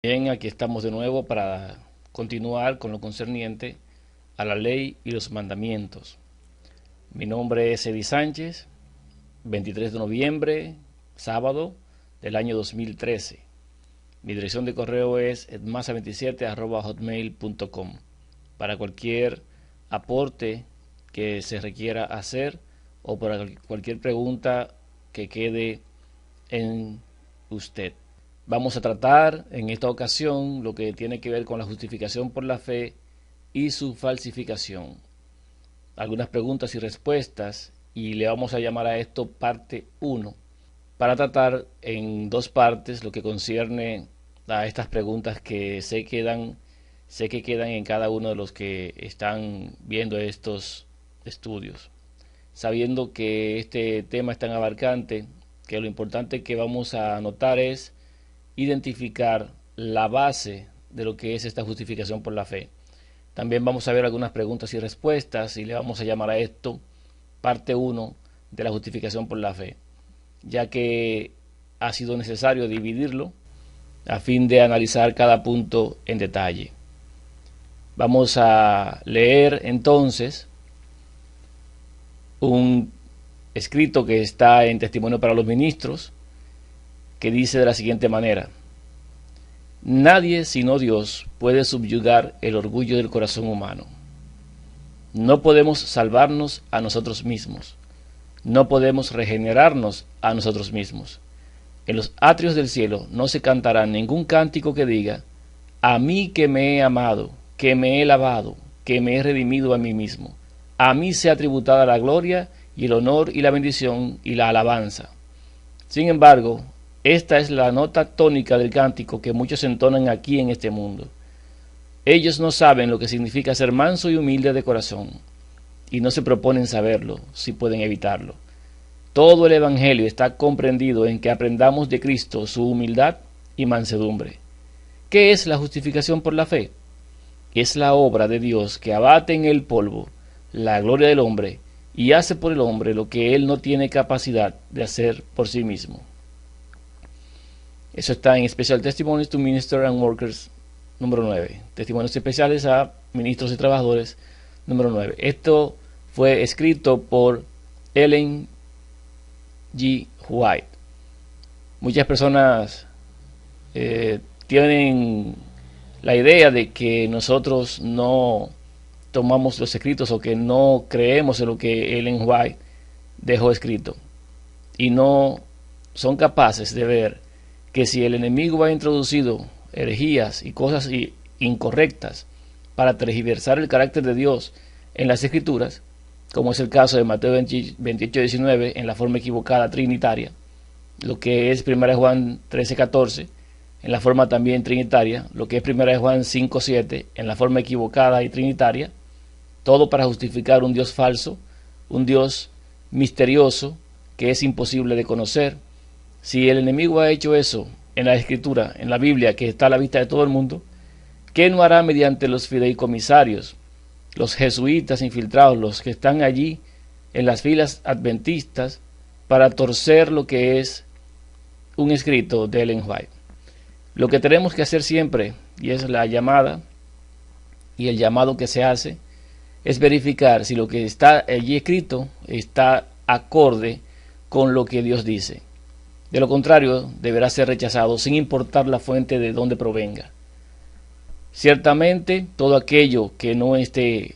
Bien, aquí estamos de nuevo para continuar con lo concerniente a la ley y los mandamientos. Mi nombre es Eddie Sánchez, 23 de noviembre, sábado del año 2013. Mi dirección de correo es edmasa27@hotmail.com para cualquier aporte que se requiera hacer o para cualquier pregunta que quede en usted. Vamos a tratar en esta ocasión lo que tiene que ver con la justificación por la fe y su falsificación. Algunas preguntas y respuestas, y le vamos a llamar a esto parte 1, para tratar en dos partes lo que concierne a estas preguntas que sé que quedan en cada uno de los que están viendo estos estudios. Sabiendo que este tema es tan abarcante, que lo importante que vamos a notar es identificar la base de lo que es esta justificación por la fe. También vamos a ver algunas preguntas y respuestas y le vamos a llamar a esto parte 1 de la justificación por la fe, ya que ha sido necesario dividirlo a fin de analizar cada punto en detalle. Vamos a leer entonces un escrito que está en Testimonio para los Ministros, que dice de la siguiente manera: nadie sino Dios puede subyugar el orgullo del corazón humano. No podemos salvarnos a nosotros mismos. No podemos regenerarnos a nosotros mismos. En los atrios del cielo no se cantará ningún cántico que diga: a mí que me he amado, que me he lavado, que me he redimido a mí mismo. A mí sea tributada la gloria y el honor y la bendición y la alabanza. Sin embargo, esta es la nota tónica del cántico que muchos entonan aquí en este mundo. Ellos no saben lo que significa ser manso y humilde de corazón, y no se proponen saberlo, si pueden evitarlo. Todo el Evangelio está comprendido en que aprendamos de Cristo su humildad y mansedumbre. ¿Qué es la justificación por la fe? Es la obra de Dios que abate en el polvo la gloria del hombre y hace por el hombre lo que él no tiene capacidad de hacer por sí mismo. Eso está en Special Testimonies to Ministers and Workers, número 9. Testimonios especiales a ministros y trabajadores, número 9. Esto fue escrito por Ellen G. White. Muchas personas tienen la idea de que nosotros no tomamos los escritos o que no creemos en lo que Ellen White dejó escrito, y no son capaces de ver que si el enemigo ha introducido herejías y cosas incorrectas para tergiversar el carácter de Dios en las Escrituras, como es el caso de Mateo 28:19 en la forma equivocada trinitaria, lo que es 1 Juan 13:14 en la forma también trinitaria, lo que es 1 Juan 5:7 en la forma equivocada y trinitaria, todo para justificar un Dios falso, un Dios misterioso que es imposible de conocer. Si el enemigo ha hecho eso en la Escritura, en la Biblia, que está a la vista de todo el mundo, ¿qué no hará mediante los fideicomisarios, los jesuitas infiltrados, los que están allí en las filas adventistas para torcer lo que es un escrito de Ellen White? Lo que tenemos que hacer siempre, y es la llamada y el llamado que se hace, es verificar si lo que está allí escrito está acorde con lo que Dios dice. De lo contrario, deberá ser rechazado sin importar la fuente de donde provenga. Ciertamente, todo aquello que no esté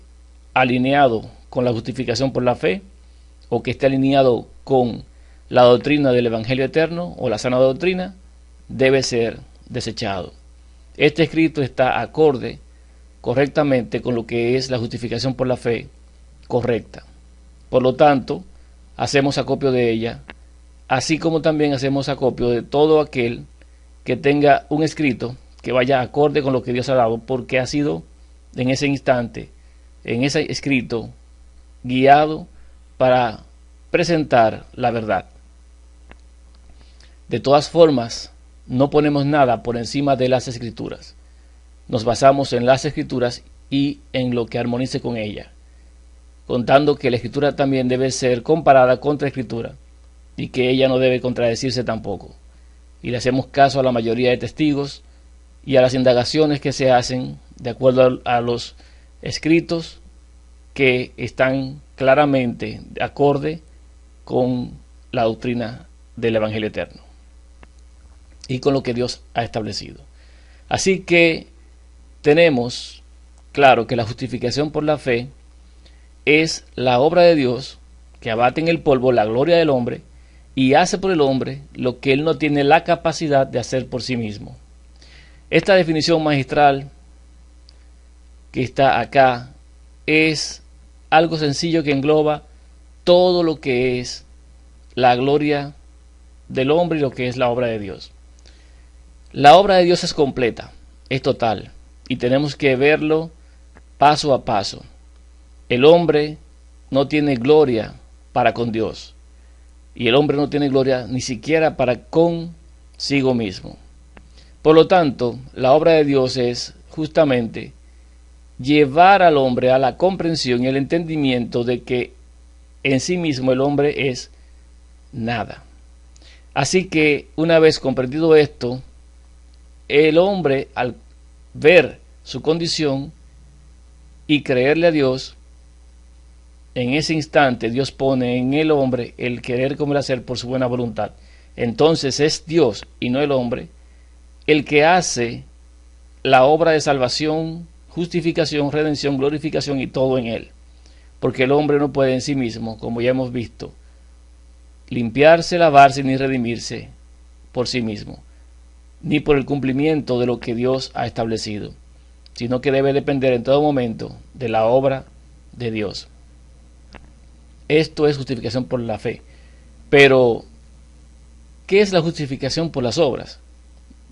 alineado con la justificación por la fe, o que esté alineado con la doctrina del Evangelio eterno o la sana doctrina, debe ser desechado. Este escrito está acorde correctamente con lo que es la justificación por la fe correcta. Por lo tanto, hacemos acopio de ella, así como también hacemos acopio de todo aquel que tenga un escrito que vaya acorde con lo que Dios ha dado, porque ha sido en ese instante, en ese escrito, guiado para presentar la verdad. De todas formas, no ponemos nada por encima de las Escrituras. Nos basamos en las Escrituras y en lo que armonice con ella, contando que la Escritura también debe ser comparada contra Escritura y que ella no debe contradecirse tampoco. Y le hacemos caso a la mayoría de testigos y a las indagaciones que se hacen de acuerdo a los escritos que están claramente de acorde con la doctrina del Evangelio eterno y con lo que Dios ha establecido. Así que tenemos claro que la justificación por la fe es la obra de Dios que abate en el polvo la gloria del hombre y hace por el hombre lo que él no tiene la capacidad de hacer por sí mismo. Esta definición magistral que está acá es algo sencillo que engloba todo lo que es la gloria del hombre y lo que es la obra de Dios. La obra de Dios es completa, es total, y tenemos que verlo paso a paso. El hombre no tiene gloria para con Dios, y el hombre no tiene gloria ni siquiera para consigo mismo. Por lo tanto, la obra de Dios es justamente llevar al hombre a la comprensión y el entendimiento de que en sí mismo el hombre es nada. Así que una vez comprendido esto, el hombre, al ver su condición y creerle a Dios, en ese instante Dios pone en el hombre el querer como el hacer por su buena voluntad. Entonces es Dios y no el hombre el que hace la obra de salvación, justificación, redención, glorificación y todo en él. Porque el hombre no puede en sí mismo, como ya hemos visto, limpiarse, lavarse ni redimirse por sí mismo, ni por el cumplimiento de lo que Dios ha establecido, sino que debe depender en todo momento de la obra de Dios. Esto es justificación por la fe. Pero, ¿qué es la justificación por las obras?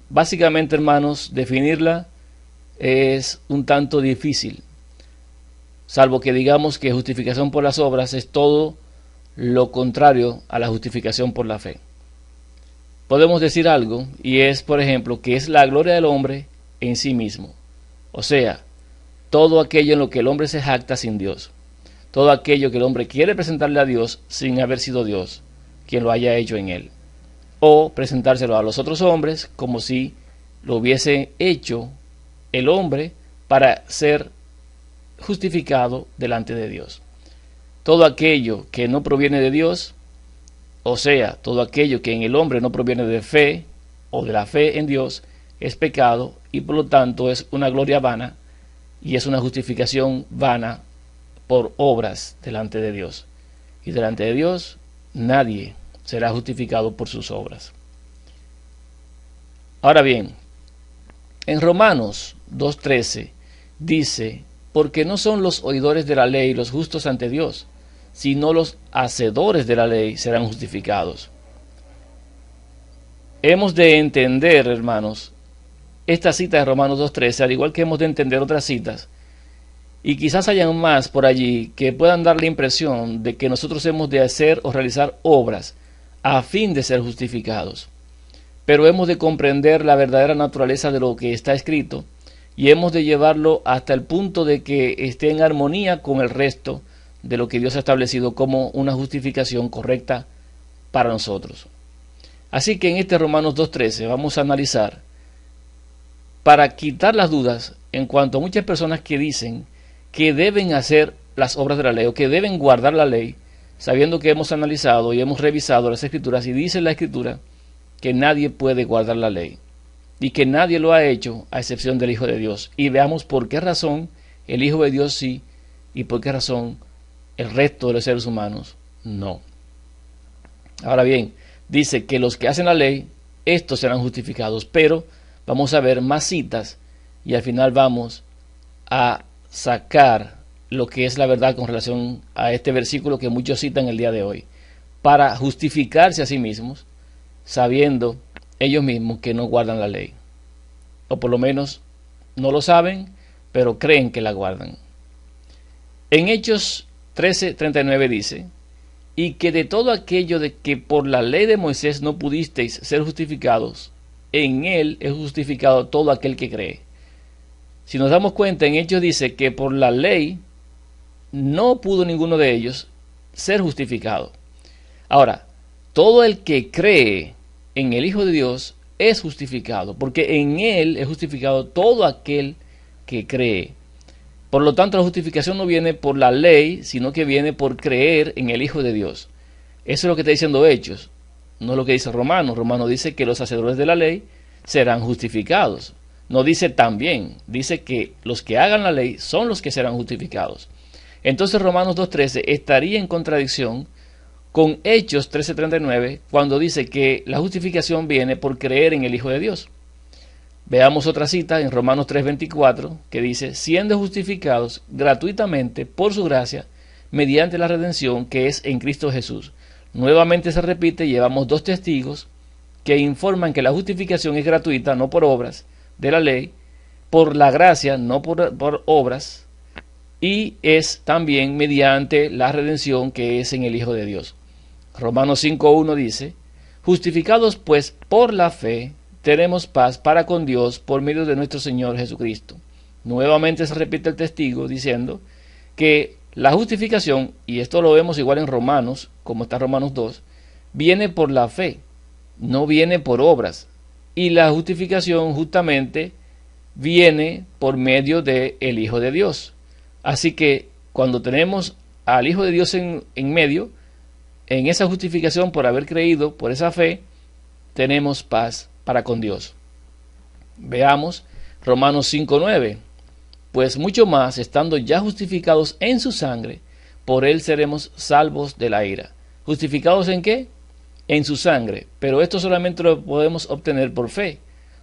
Básicamente, hermanos, definirla es un tanto difícil, salvo que digamos que justificación por las obras es todo lo contrario a la justificación por la fe. Podemos decir algo, y es, por ejemplo, que es la gloria del hombre en sí mismo. O sea, todo aquello en lo que el hombre se jacta sin Dios. Todo aquello que el hombre quiere presentarle a Dios sin haber sido Dios quien lo haya hecho en él. O presentárselo a los otros hombres como si lo hubiese hecho el hombre para ser justificado delante de Dios. Todo aquello que no proviene de Dios, o sea, todo aquello que en el hombre no proviene de fe o de la fe en Dios, es pecado y por lo tanto es una gloria vana y es una justificación vana por obras delante de Dios. Y delante de Dios nadie será justificado por sus obras. Ahora bien, en Romanos 2:13 dice: porque no son los oidores de la ley los justos ante Dios, sino los hacedores de la ley serán justificados. Hemos de entender, hermanos, esta cita de Romanos 2:13, al igual que hemos de entender otras citas, y quizás hayan más por allí que puedan dar la impresión de que nosotros hemos de hacer o realizar obras a fin de ser justificados. Pero hemos de comprender la verdadera naturaleza de lo que está escrito y hemos de llevarlo hasta el punto de que esté en armonía con el resto de lo que Dios ha establecido como una justificación correcta para nosotros. Así que en este Romanos 2:13 vamos a analizar, para quitar las dudas en cuanto a muchas personas que dicen que deben hacer las obras de la ley o que deben guardar la ley, sabiendo que hemos analizado y hemos revisado las Escrituras y dice la Escritura que nadie puede guardar la ley y que nadie lo ha hecho a excepción del Hijo de Dios. Y veamos por qué razón el Hijo de Dios sí y por qué razón el resto de los seres humanos no. Ahora bien, dice que los que hacen la ley, estos serán justificados, pero vamos a ver más citas y al final vamos a sacar lo que es la verdad con relación a este versículo que muchos citan el día de hoy, para justificarse a sí mismos, sabiendo ellos mismos que no guardan la ley, o por lo menos no lo saben, pero creen que la guardan. En Hechos 13:39 dice: y que de todo aquello de que por la ley de Moisés no pudisteis ser justificados, en él es justificado todo aquel que cree. Si nos damos cuenta, en Hechos dice que por la ley no pudo ninguno de ellos ser justificado. Ahora, todo el que cree en el Hijo de Dios es justificado, porque en Él es justificado todo aquel que cree. Por lo tanto, la justificación no viene por la ley, sino que viene por creer en el Hijo de Dios. Eso es lo que está diciendo Hechos, no es lo que dice Romanos. Romanos dice que los hacedores de la ley serán justificados. No dice también, dice que los que hagan la ley son los que serán justificados. Entonces Romanos 2.13 estaría en contradicción con Hechos 13.39 cuando dice que la justificación viene por creer en el Hijo de Dios. Veamos otra cita en Romanos 3.24 que dice, siendo justificados gratuitamente por su gracia mediante la redención que es en Cristo Jesús. Nuevamente se repite, llevamos dos testigos que informan que la justificación es gratuita, no por obras de la ley, por la gracia, no por obras, y es también mediante la redención que es en el Hijo de Dios. Romanos 5.1 dice, justificados pues por la fe, tenemos paz para con Dios por medio de nuestro Señor Jesucristo. Nuevamente se repite el testigo diciendo que la justificación, y esto lo vemos igual en Romanos, como está Romanos 2, viene por la fe, no viene por obras. Y la justificación justamente viene por medio del Hijo de Dios. Así que cuando tenemos al Hijo de Dios en medio, en esa justificación por haber creído, por esa fe, tenemos paz para con Dios. Veamos Romanos 5.9. Pues mucho más, estando ya justificados en su sangre, por él seremos salvos de la ira. ¿Justificados en qué? En su sangre. Pero esto solamente lo podemos obtener por fe.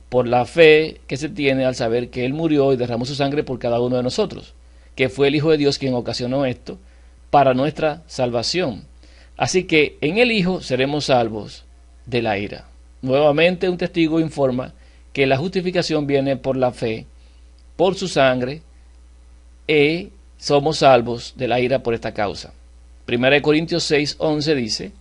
Por la fe que se tiene al saber que él murió y derramó su sangre por cada uno de nosotros. Que fue el Hijo de Dios quien ocasionó esto para nuestra salvación. Así que en el Hijo seremos salvos de la ira. Nuevamente un testigo informa que la justificación viene por la fe, por su sangre, y somos salvos de la ira por esta causa. 1 Corintios 6.11 dice,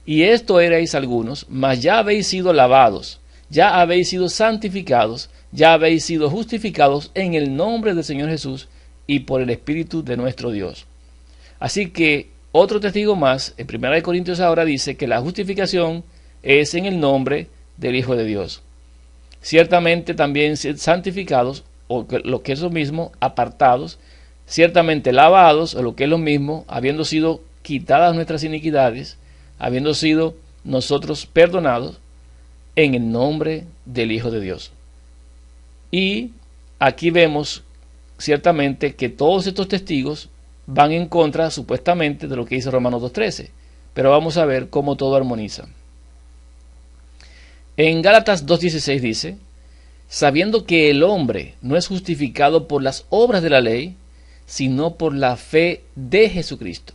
y esto erais algunos, mas ya habéis sido lavados, ya habéis sido santificados, ya habéis sido justificados en el nombre del Señor Jesús y por el Espíritu de nuestro Dios. Así que otro testigo más, en 1 Corintios ahora dice que la justificación es en el nombre del Hijo de Dios. Ciertamente también santificados, o lo que es lo mismo, apartados, ciertamente lavados, o lo que es lo mismo, habiendo sido quitadas nuestras iniquidades, habiendo sido nosotros perdonados en el nombre del Hijo de Dios. Y aquí vemos ciertamente que todos estos testigos van en contra supuestamente de lo que dice Romanos 2.13, pero vamos a ver cómo todo armoniza. En Gálatas 2.16 dice, sabiendo que el hombre no es justificado por las obras de la ley, sino por la fe de Jesucristo.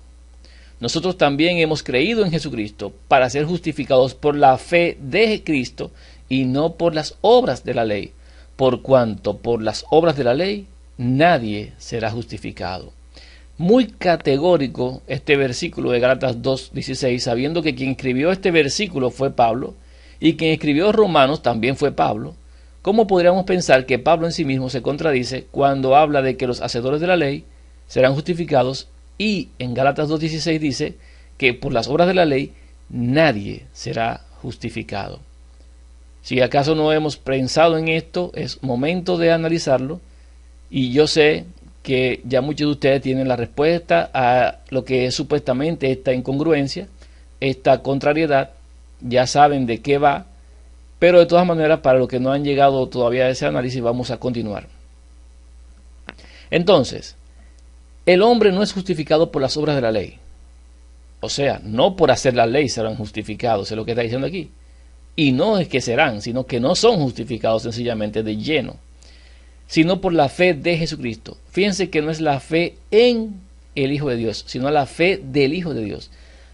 Nosotros también hemos creído en Jesucristo para ser justificados por la fe de Cristo y no por las obras de la ley, por cuanto por las obras de la ley nadie será justificado. Muy categórico este versículo de Gálatas 2.16, sabiendo que quien escribió este versículo fue Pablo y quien escribió Romanos también fue Pablo. ¿Cómo podríamos pensar que Pablo en sí mismo se contradice cuando habla de que los hacedores de la ley serán justificados y en Gálatas 2.16 dice que por las obras de la ley nadie será justificado? Si acaso no hemos pensado en esto, es momento de analizarlo, y yo sé que ya muchos de ustedes tienen la respuesta a lo que es supuestamente esta incongruencia, esta contrariedad, ya saben de qué va, pero de todas maneras, para los que no han llegado todavía a ese análisis, vamos a continuar. Entonces, el hombre no es justificado por las obras de la ley. O sea, no por hacer la ley serán justificados, es lo que está diciendo aquí. Y no es que serán, sino que no son justificados sencillamente de lleno, sino por la fe de Jesucristo. Fíjense que no es la fe en el Hijo de Dios, sino la fe del Hijo de Dios.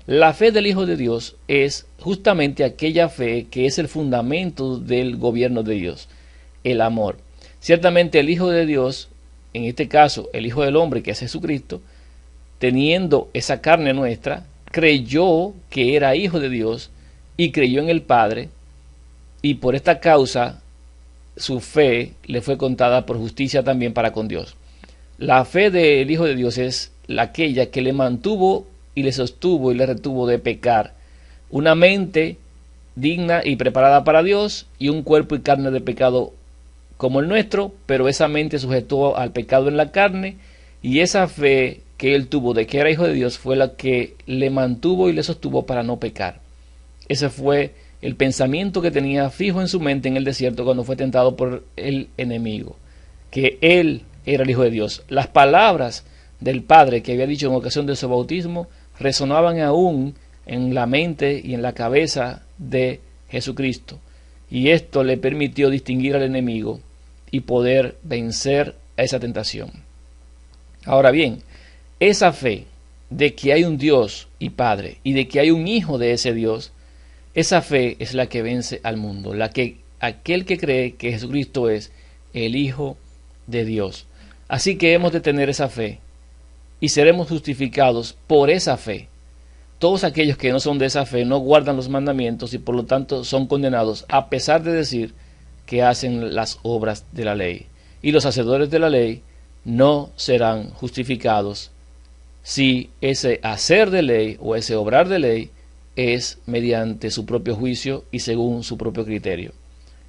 La fe del Hijo de Dios es justamente aquella fe que es el fundamento del gobierno de Dios, el amor. Ciertamente el Hijo de Dios, en este caso el Hijo del Hombre, que es Jesucristo, teniendo esa carne nuestra, creyó que era Hijo de Dios y creyó en el Padre, y por esta causa su fe le fue contada por justicia también para con Dios. La fe del Hijo de Dios es aquella que le mantuvo y le sostuvo y le retuvo de pecar. Una mente digna y preparada para Dios, y un cuerpo y carne de pecado como el nuestro, pero esa mente sujetó al pecado en la carne, y esa fe que él tuvo de que era hijo de Dios fue la que le mantuvo y le sostuvo para no pecar. Ese fue el pensamiento que tenía fijo en su mente en el desierto cuando fue tentado por el enemigo, que él era el hijo de Dios. Las palabras del Padre que había dicho en ocasión de su bautismo resonaban aún en la mente y en la cabeza de Jesucristo, y esto le permitió distinguir al enemigo y poder vencer a esa tentación. Ahora bien, esa fe de que hay un Dios y Padre y de que hay un hijo de ese Dios, esa fe es la que vence al mundo, aquel que cree que Jesucristo es el Hijo de Dios. Así que hemos de tener esa fe y seremos justificados por esa fe. Todos aquellos que no son de esa fe no guardan los mandamientos y por lo tanto son condenados, a pesar de decir que hacen las obras de la ley. Y los hacedores de la ley no serán justificados si ese hacer de ley o ese obrar de ley es mediante su propio juicio y según su propio criterio,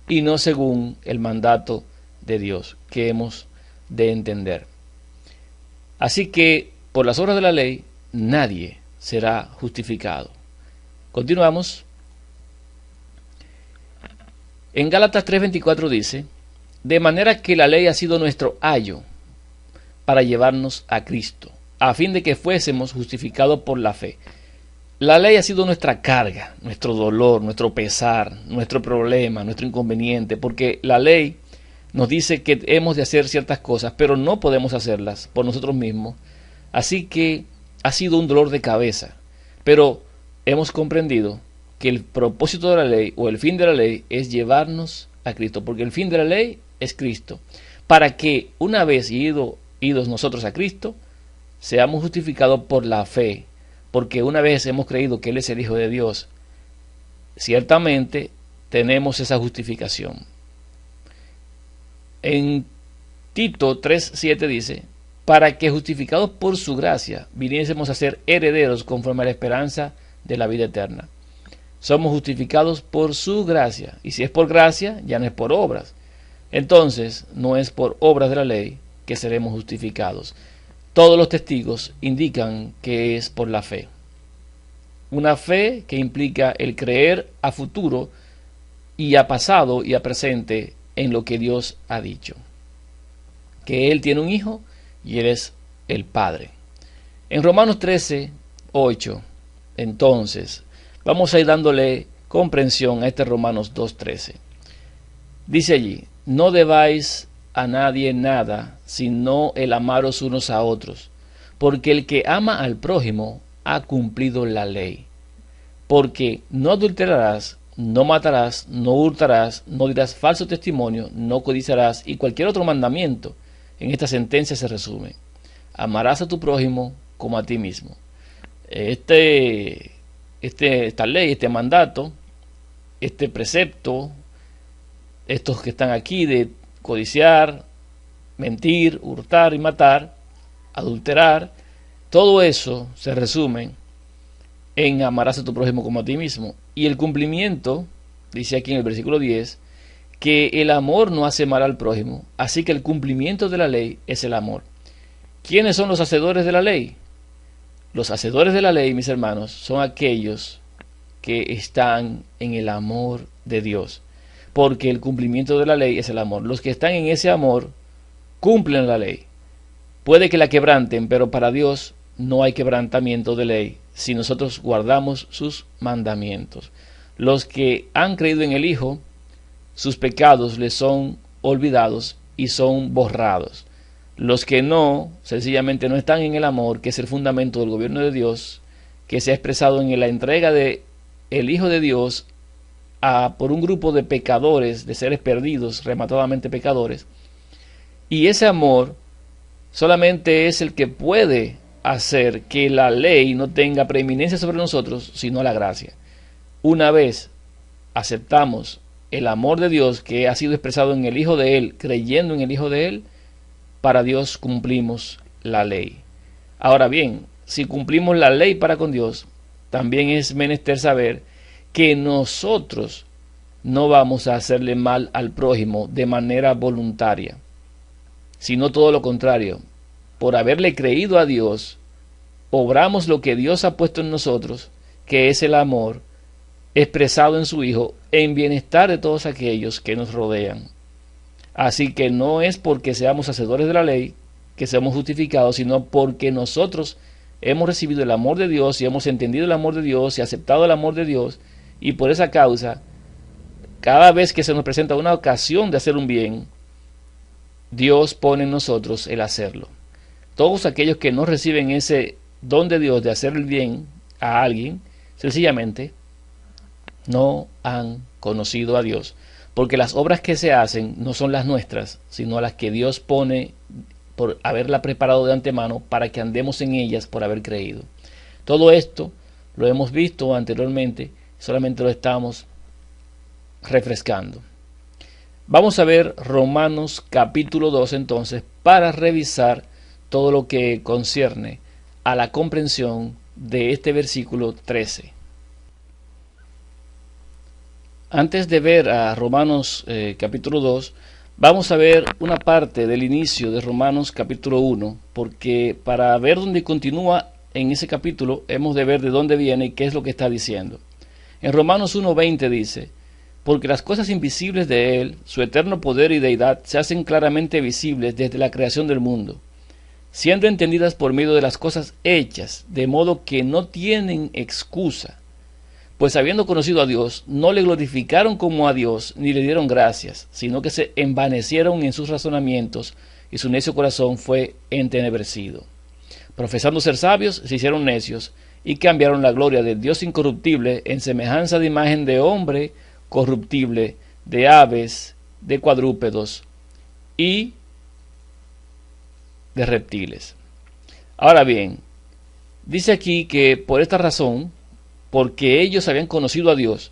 y no según el mandato de Dios que hemos de entender. Así que por las obras de la ley nadie será justificado. Continuamos. En Gálatas 3:24 dice: de manera que la ley ha sido nuestro ayo para llevarnos a Cristo, a fin de que fuésemos justificados por la fe. La ley ha sido nuestra carga, nuestro dolor, nuestro pesar, nuestro problema, nuestro inconveniente, porque la ley nos dice que hemos de hacer ciertas cosas, pero no podemos hacerlas por nosotros mismos. Así que ha sido un dolor de cabeza, pero hemos comprendido que el propósito de la ley o el fin de la ley es llevarnos a Cristo, porque el fin de la ley es Cristo, para que una vez idos nosotros a Cristo, seamos justificados por la fe, porque una vez hemos creído que Él es el Hijo de Dios, ciertamente tenemos esa justificación. En Tito 3:7 dice: para que justificados por su gracia viniésemos a ser herederos conforme a la esperanza de la vida eterna. Somos justificados por su gracia, y si es por gracia, ya no es por obras. Entonces, no es por obras de la ley que seremos justificados. Todos los testigos indican que es por la fe. Una fe que implica el creer a futuro y a pasado y a presente en lo que Dios ha dicho. Que Él tiene un hijo y Él es el Padre. En Romanos 13:8, entonces, vamos a ir dándole comprensión a este Romanos 2:13. Dice allí: no debáis a nadie nada, sino el amaros unos a otros, porque el que ama al prójimo ha cumplido la ley. Porque no adulterarás, no matarás, no hurtarás, no dirás falso testimonio, no codiciarás, y cualquier otro mandamiento en esta sentencia se resume: amarás a tu prójimo como a ti mismo. Esta ley, este mandato, este precepto, estos que están aquí de codiciar, mentir, hurtar y matar, adulterar, todo eso se resume en amarás a tu prójimo como a ti mismo. Y el cumplimiento, dice aquí en el versículo 10, que el amor no hace mal al prójimo, así que el cumplimiento de la ley es el amor. ¿Quiénes son los hacedores de la ley? Los hacedores de la ley, mis hermanos, son aquellos que están en el amor de Dios, porque el cumplimiento de la ley es el amor. Los que están en ese amor cumplen la ley. Puede que la quebranten, pero para Dios no hay quebrantamiento de ley si nosotros guardamos sus mandamientos. Los que han creído en el Hijo, sus pecados les son olvidados y son borrados. Los que no, sencillamente no están en el amor, que es el fundamento del gobierno de Dios, que se ha expresado en la entrega de el Hijo de Dios por un grupo de pecadores, de seres perdidos, rematadamente pecadores, y ese amor solamente es el que puede hacer que la ley no tenga preeminencia sobre nosotros, sino la gracia. Una vez aceptamos el amor de Dios que ha sido expresado en el Hijo de Él, creyendo en el Hijo de Él, para Dios cumplimos la ley. Ahora bien, si cumplimos la ley para con Dios, también es menester saber que nosotros no vamos a hacerle mal al prójimo de manera voluntaria, sino todo lo contrario. Por haberle creído a Dios, obramos lo que Dios ha puesto en nosotros, que es el amor expresado en su Hijo, en bienestar de todos aquellos que nos rodean. Así que no es porque seamos hacedores de la ley que seamos justificados, sino porque nosotros hemos recibido el amor de Dios y hemos entendido el amor de Dios y aceptado el amor de Dios, y por esa causa, cada vez que se nos presenta una ocasión de hacer un bien, Dios pone en nosotros el hacerlo. Todos aquellos que no reciben ese don de Dios de hacer el bien a alguien, sencillamente no han conocido a Dios, porque las obras que se hacen no son las nuestras, sino las que Dios pone por haberla preparado de antemano para que andemos en ellas por haber creído. Todo esto lo hemos visto anteriormente, solamente lo estamos refrescando. Vamos a ver Romanos capítulo 2 entonces, para revisar todo lo que concierne a la comprensión de este versículo 13. Antes de ver a Romanos capítulo 2, vamos a ver una parte del inicio de Romanos capítulo 1, porque para ver dónde continúa en ese capítulo, hemos de ver de dónde viene y qué es lo que está diciendo. En Romanos 1:20 dice: porque las cosas invisibles de Él, su eterno poder y deidad, se hacen claramente visibles desde la creación del mundo, siendo entendidas por medio de las cosas hechas, de modo que no tienen excusa. Pues habiendo conocido a Dios, no le glorificaron como a Dios, ni le dieron gracias, sino que se envanecieron en sus razonamientos, y su necio corazón fue entenebrecido. Profesando ser sabios, se hicieron necios, y cambiaron la gloria del Dios incorruptible en semejanza de imagen de hombre corruptible, de aves, de cuadrúpedos y de reptiles. Ahora bien, dice aquí que por esta razón, porque ellos habían conocido a Dios,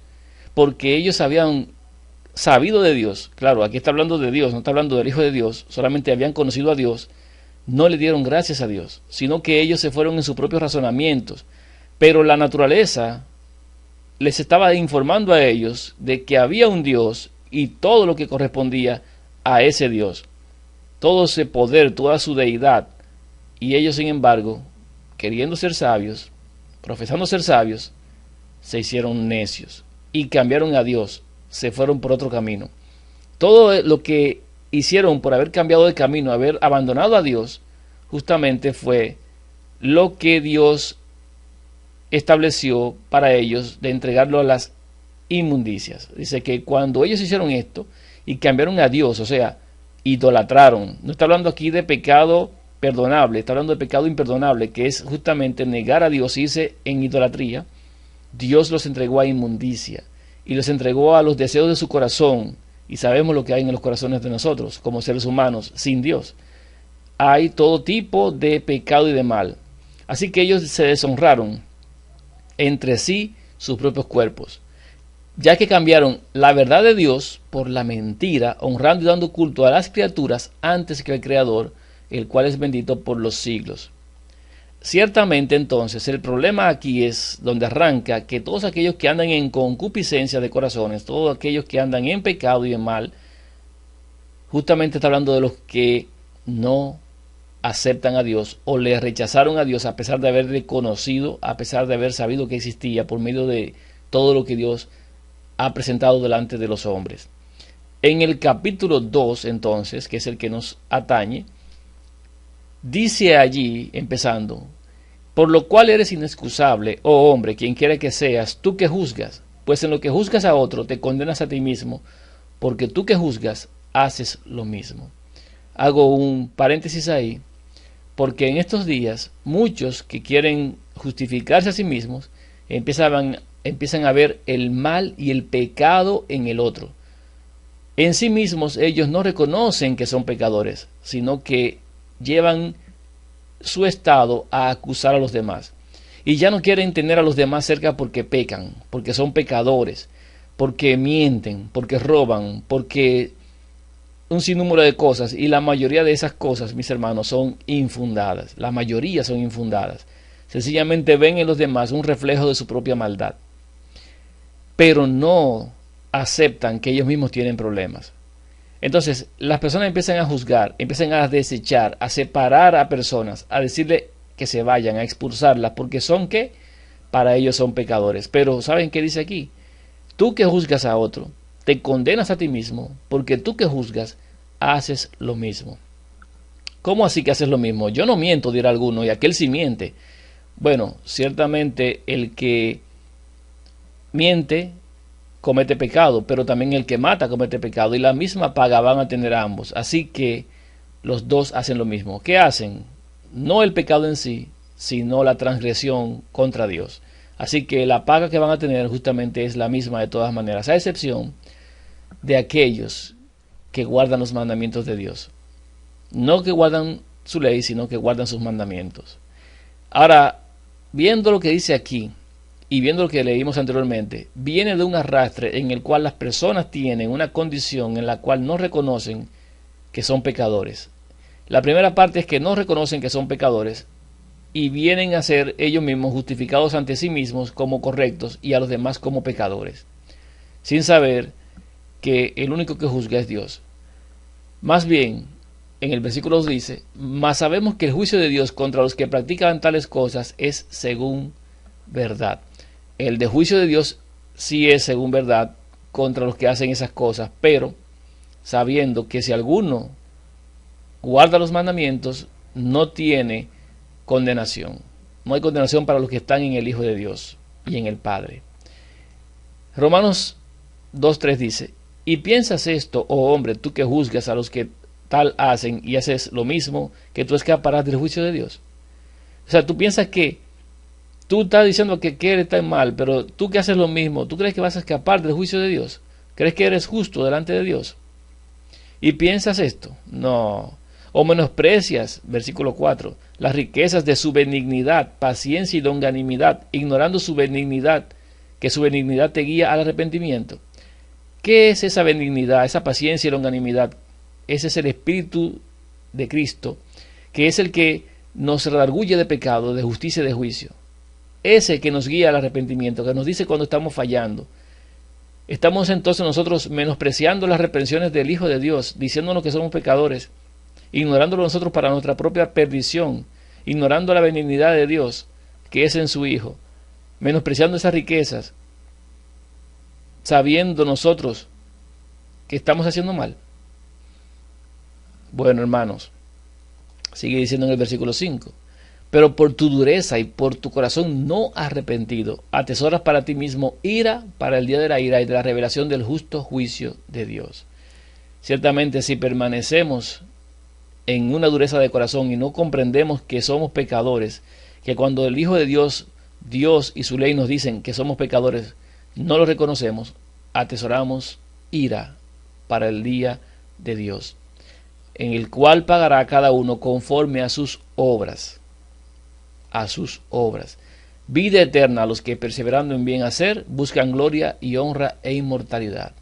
porque ellos habían sabido de Dios, claro, aquí está hablando de Dios, no está hablando del Hijo de Dios, solamente habían conocido a Dios, no le dieron gracias a Dios, sino que ellos se fueron en sus propios razonamientos, pero la naturaleza les estaba informando a ellos de que había un Dios y todo lo que correspondía a ese Dios, todo ese poder, toda su deidad, y ellos sin embargo, queriendo ser sabios, profesando ser sabios, se hicieron necios y cambiaron a Dios, se fueron por otro camino. Todo lo que hicieron por haber cambiado de camino, haber abandonado a Dios, justamente fue lo que Dios estableció para ellos de entregarlo a las inmundicias. Dice que cuando ellos hicieron esto y cambiaron a Dios, o sea, idolatraron, no está hablando aquí de pecado perdonable, está hablando de pecado imperdonable, que es justamente negar a Dios, irse en idolatría. Dios los entregó a inmundicia y los entregó a los deseos de su corazón, y sabemos lo que hay en los corazones de nosotros como seres humanos sin Dios. Hay todo tipo de pecado y de mal. Así que ellos se deshonraron entre sí sus propios cuerpos, ya que cambiaron la verdad de Dios por la mentira, honrando y dando culto a las criaturas antes que al Creador, el cual es bendito por los siglos. Ciertamente entonces el problema aquí es donde arranca, que todos aquellos que andan en concupiscencia de corazones, todos aquellos que andan en pecado y en mal, justamente está hablando de los que no aceptan a Dios o le rechazaron a Dios a pesar de haberle conocido, a pesar de haber sabido que existía por medio de todo lo que Dios ha presentado delante de los hombres. En el capítulo 2 entonces, que es el que nos atañe, dice allí, empezando: por lo cual eres inexcusable, oh hombre, quien quiera que seas, tú que juzgas, pues en lo que juzgas a otro te condenas a ti mismo, porque tú que juzgas haces lo mismo. Hago un paréntesis ahí, porque en estos días muchos que quieren justificarse a sí mismos empiezan a ver el mal y el pecado en el otro. En sí mismos ellos no reconocen que son pecadores, sino que llevan su estado a acusar a los demás. Y ya no quieren tener a los demás cerca porque pecan, porque son pecadores, porque mienten, porque roban, porque un sinnúmero de cosas, y la mayoría de esas cosas, mis hermanos, son infundadas. La mayoría son infundadas. Sencillamente ven en los demás un reflejo de su propia maldad. pero no aceptan que ellos mismos tienen problemas. Entonces, las personas empiezan a juzgar, empiezan a desechar, a separar a personas, a decirle que se vayan, a expulsarlas, porque son que para ellos son pecadores. Pero ¿saben qué dice aquí? Tú que juzgas a otro, te condenas a ti mismo, porque tú que juzgas, haces lo mismo. ¿Cómo así que haces lo mismo? Yo no miento, dirá alguno, y aquel sí miente. Bueno, ciertamente el que miente comete pecado, pero también el que mata comete pecado, y la misma paga van a tener ambos. Así que los dos hacen lo mismo. ¿Qué hacen? No el pecado en sí, sino la transgresión contra Dios. Así que la paga que van a tener justamente es la misma de todas maneras, a excepción de aquellos que guardan los mandamientos de Dios. No que guardan su ley, sino que guardan sus mandamientos. Ahora, viendo lo que dice aquí y viendo lo que leímos anteriormente, viene de un arrastre en el cual las personas tienen una condición en la cual no reconocen que son pecadores. La primera parte es que no reconocen que son pecadores y vienen a ser ellos mismos justificados ante sí mismos como correctos y a los demás como pecadores, sin saber que el único que juzga es Dios. Más bien, en el versículo 2 dice, mas sabemos que el juicio de Dios contra los que practican tales cosas es según verdad. El de juicio de Dios sí es según verdad contra los que hacen esas cosas, pero sabiendo que si alguno guarda los mandamientos, no tiene condenación. No hay condenación para los que están en el Hijo de Dios y en el Padre. Romanos 2.3 dice, y piensas esto, oh hombre, tú que juzgas a los que tal hacen y haces lo mismo, que tú escaparás del juicio de Dios. O sea, tú piensas que tú estás diciendo que eres tan mal, pero tú que haces lo mismo, ¿tú crees que vas a escapar del juicio de Dios? ¿Crees que eres justo delante de Dios? ¿Y piensas esto? No. O menosprecias, versículo 4, las riquezas de su benignidad, paciencia y longanimidad, ignorando su benignidad, que su benignidad te guía al arrepentimiento. ¿Qué es esa benignidad, esa paciencia y longanimidad? Ese es el Espíritu de Cristo, que es el que nos redarguye de pecado, de justicia y de juicio. Ese que nos guía al arrepentimiento, que nos dice cuando estamos fallando. Estamos entonces nosotros menospreciando las reprensiones del Hijo de Dios, diciéndonos que somos pecadores, ignorándolo nosotros para nuestra propia perdición, ignorando la benignidad de Dios, que es en su Hijo, menospreciando esas riquezas, sabiendo nosotros que estamos haciendo mal. Bueno, hermanos, sigue diciendo en el versículo 5, pero por tu dureza y por tu corazón no arrepentido, atesoras para ti mismo ira para el día de la ira y de la revelación del justo juicio de Dios. Ciertamente, si permanecemos en una dureza de corazón y no comprendemos que somos pecadores, que cuando el Hijo de Dios, Dios y su ley nos dicen que somos pecadores, no lo reconocemos, atesoramos ira para el día de Dios, en el cual pagará cada uno conforme a sus obras. A sus obras. Vida eterna a los que perseverando en bien hacer buscan gloria y honra e inmortalidad.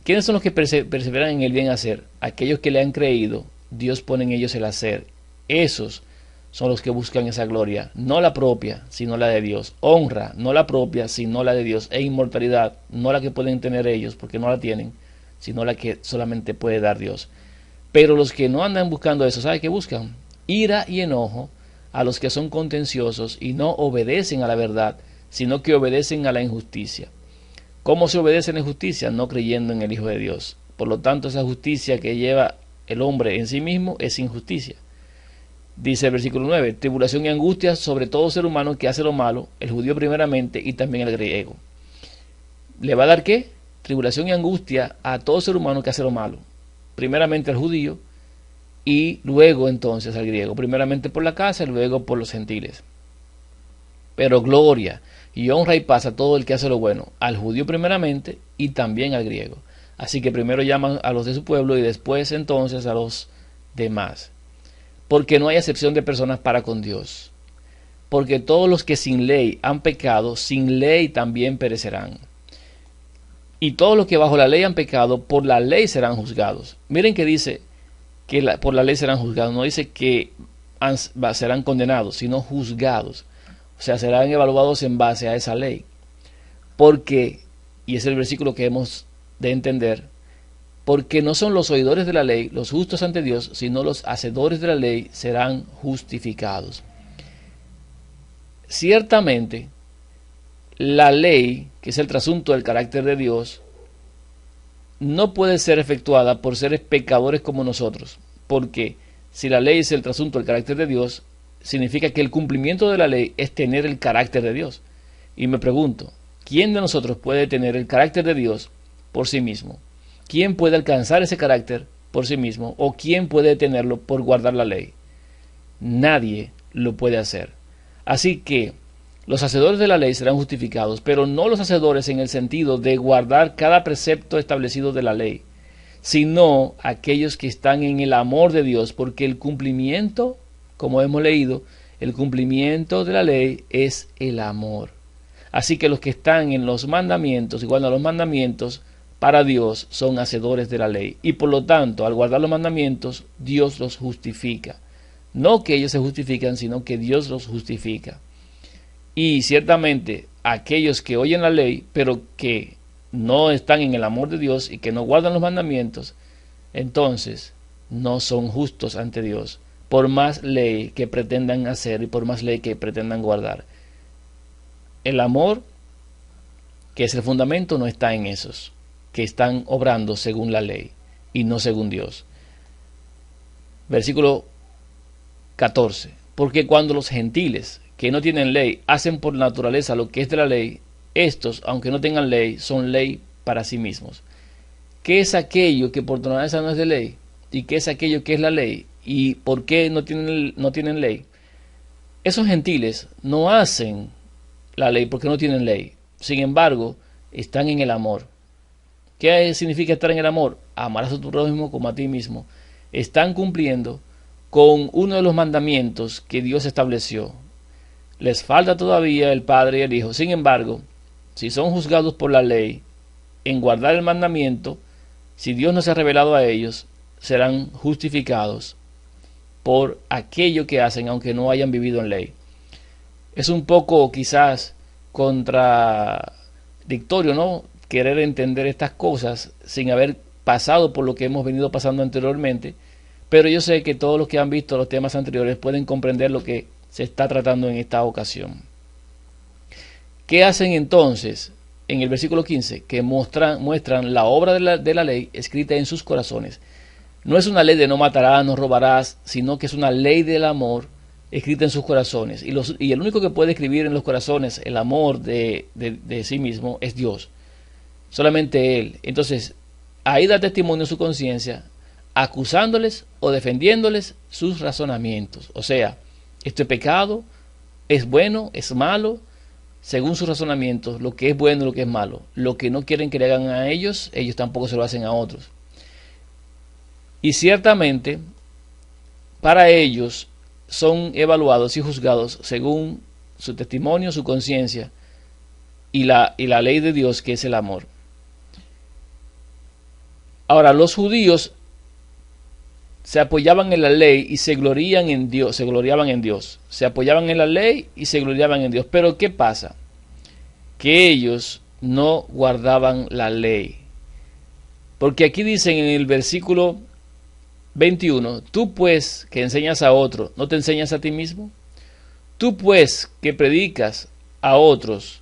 ¿Quiénes son los que perseveran en el bien hacer? Aquellos que le han creído, Dios pone en ellos el hacer. Esos son los que buscan esa gloria, no la propia, sino la de Dios. Honra, no la propia, sino la de Dios. E inmortalidad, no la que pueden tener ellos, porque no la tienen, sino la que solamente puede dar Dios. Pero los que no andan buscando eso, ¿sabe qué buscan? Ira y enojo a los que son contenciosos y no obedecen a la verdad, sino que obedecen a la injusticia. ¿Cómo se obedece a la injusticia? No creyendo en el Hijo de Dios. Por lo tanto, esa justicia que lleva el hombre en sí mismo es injusticia. Dice el versículo 9, tribulación y angustia sobre todo ser humano que hace lo malo, el judío primeramente y también el griego. ¿Le va a dar qué? Tribulación y angustia a todo ser humano que hace lo malo. Primeramente al judío y luego entonces al griego. Primeramente por la casa y luego por los gentiles. Pero gloria y honra y paz a todo el que hace lo bueno, al judío primeramente y también al griego. Así que primero llaman a los de su pueblo y después entonces a los demás. Porque no hay acepción de personas para con Dios. Porque todos los que sin ley han pecado, sin ley también perecerán. Y todos los que bajo la ley han pecado, por la ley serán juzgados. Miren que dice que por la ley serán juzgados. No dice que serán condenados, sino juzgados. O sea, serán evaluados en base a esa ley. Porque, y es el versículo que hemos de entender, porque no son los oidores de la ley los justos ante Dios, sino los hacedores de la ley serán justificados. Ciertamente, la ley, que es el trasunto del carácter de Dios, no puede ser efectuada por seres pecadores como nosotros, porque si la ley es el trasunto del carácter de Dios, significa que el cumplimiento de la ley es tener el carácter de Dios. Y me pregunto, ¿quién de nosotros puede tener el carácter de Dios por sí mismo? ¿Quién puede alcanzar ese carácter por sí mismo? ¿O quién puede tenerlo por guardar la ley? Nadie lo puede hacer. Así que los hacedores de la ley serán justificados, pero no los hacedores en el sentido de guardar cada precepto establecido de la ley, sino aquellos que están en el amor de Dios, porque el cumplimiento, como hemos leído, el cumplimiento de la ley es el amor. Así que los que están en los mandamientos, igual a los mandamientos, para Dios son hacedores de la ley. Y por lo tanto, al guardar los mandamientos, Dios los justifica. No que ellos se justifican, sino que Dios los justifica. Y ciertamente, aquellos que oyen la ley, pero que no están en el amor de Dios y que no guardan los mandamientos, entonces no son justos ante Dios, por más ley que pretendan hacer y por más ley que pretendan guardar. El amor, que es el fundamento, no está en esos que están obrando según la ley y no según Dios. Versículo 14. Porque cuando los gentiles que no tienen ley hacen por naturaleza lo que es de la ley, estos, aunque no tengan ley, son ley para sí mismos. ¿Qué es aquello que por naturaleza no es de ley? ¿Y qué es aquello que es la ley? ¿Y por qué no tienen ley? Esos gentiles no hacen la ley porque no tienen ley. Sin embargo, están en el amor. ¿Qué significa estar en el amor? Amarás a tu prójimo como a ti mismo. Están cumpliendo con uno de los mandamientos que Dios estableció. Les falta todavía el Padre y el Hijo. Sin embargo, si son juzgados por la ley en guardar el mandamiento, si Dios no se ha revelado a ellos, serán justificados por aquello que hacen, aunque no hayan vivido en ley. Es un poco quizás contradictorio, ¿no?, querer entender estas cosas sin haber pasado por lo que hemos venido pasando anteriormente, pero yo sé que todos los que han visto los temas anteriores pueden comprender lo que se está tratando en esta ocasión. ¿Qué hacen entonces? En el versículo 15, que muestran la obra de la ley escrita en sus corazones. No es una ley de no matarás, no robarás, sino que es una ley del amor escrita en sus corazones. Y el único que puede escribir en los corazones el amor de sí mismo es Dios. Solamente Él. Entonces, ahí da testimonio su conciencia, acusándoles o defendiéndoles sus razonamientos. O sea, esto es pecado, es bueno, es malo, según sus razonamientos, lo que es bueno y lo que es malo. Lo que no quieren que le hagan a ellos, ellos tampoco se lo hacen a otros. Y ciertamente, para ellos son evaluados y juzgados según su testimonio, su conciencia y la ley de Dios, que es el amor. Ahora, los judíos se apoyaban en la ley y se gloriaban en Dios. Se apoyaban en la ley y se gloriaban en Dios. Pero ¿qué pasa? Que ellos no guardaban la ley. Porque aquí dicen en el versículo 21, tú pues que enseñas a otro, ¿no te enseñas a ti mismo? Tú pues que predicas a otros,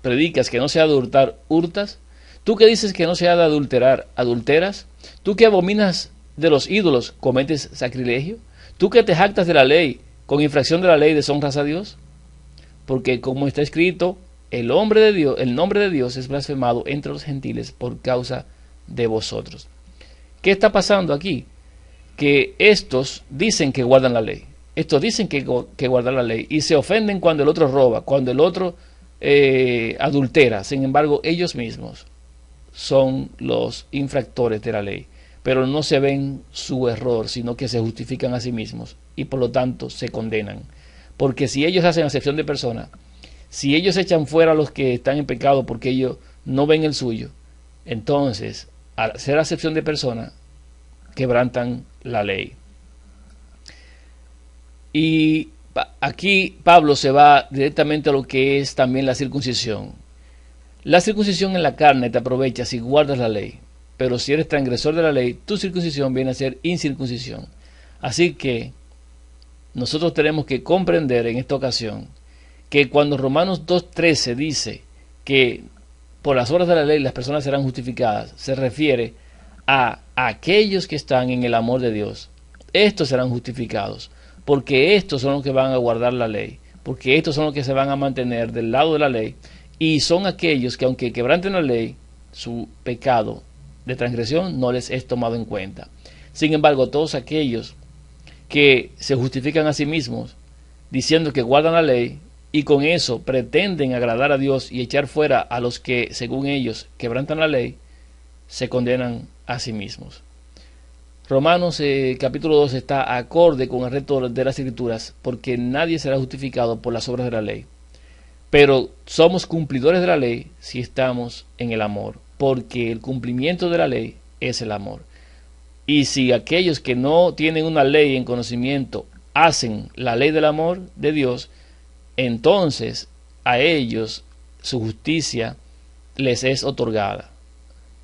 predicas que no se ha de hurtar, hurtas. Tú que dices que no se ha de adulterar, adulteras. Tú que abominas de los ídolos, cometes sacrilegio. Tú que te jactas de la ley, con infracción de la ley deshonras a Dios. Porque como está escrito, el nombre de Dios es blasfemado entre los gentiles por causa de vosotros. ¿Qué está pasando aquí? Que estos dicen que guardan la ley. Estos dicen que guardan la ley y se ofenden cuando el otro roba, cuando el otro adultera. Sin embargo, ellos mismos son los infractores de la ley, pero no se ven su error, sino que se justifican a sí mismos y por lo tanto se condenan. Porque si ellos hacen acepción de persona, si ellos echan fuera a los que están en pecado porque ellos no ven el suyo, entonces al hacer acepción de persona quebrantan la ley. Y aquí Pablo se va directamente a lo que es también la circuncisión. La circuncisión en la carne te aprovecha si guardas la ley, pero si eres transgresor de la ley, tu circuncisión viene a ser incircuncisión. Así que nosotros tenemos que comprender en esta ocasión que cuando Romanos 2:13 dice que por las obras de la ley las personas serán justificadas, se refiere a aquellos que están en el amor de Dios. Estos serán justificados, porque estos son los que van a guardar la ley, porque estos son los que se van a mantener del lado de la ley, y son aquellos que aunque quebranten la ley, su pecado de transgresión no les es tomado en cuenta. Sin embargo, todos aquellos que se justifican a sí mismos, diciendo que guardan la ley, y con eso pretenden agradar a Dios y echar fuera a los que, según ellos, quebrantan la ley, se condenan a sí mismos. Romanos capítulo 2 está acorde con el resto de las Escrituras, porque nadie será justificado por las obras de la ley. Pero somos cumplidores de la ley si estamos en el amor, porque el cumplimiento de la ley es el amor. Y si aquellos que no tienen una ley en conocimiento hacen la ley del amor de Dios, entonces a ellos su justicia les es otorgada.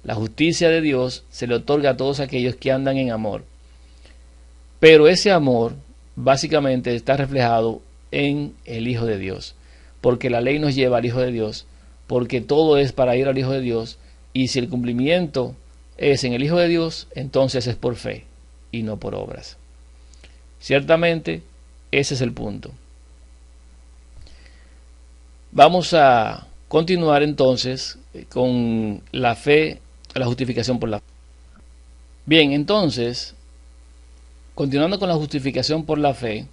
La justicia de Dios se le otorga a todos aquellos que andan en amor. Pero ese amor básicamente está reflejado en el Hijo de Dios, porque la ley nos lleva al Hijo de Dios, porque todo es para ir al Hijo de Dios, y si el cumplimiento es en el Hijo de Dios, entonces es por fe y no por obras. Ciertamente, ese es el punto. Vamos a continuar entonces con la fe, la justificación por la fe. Bien, entonces, continuando con la justificación por la fe,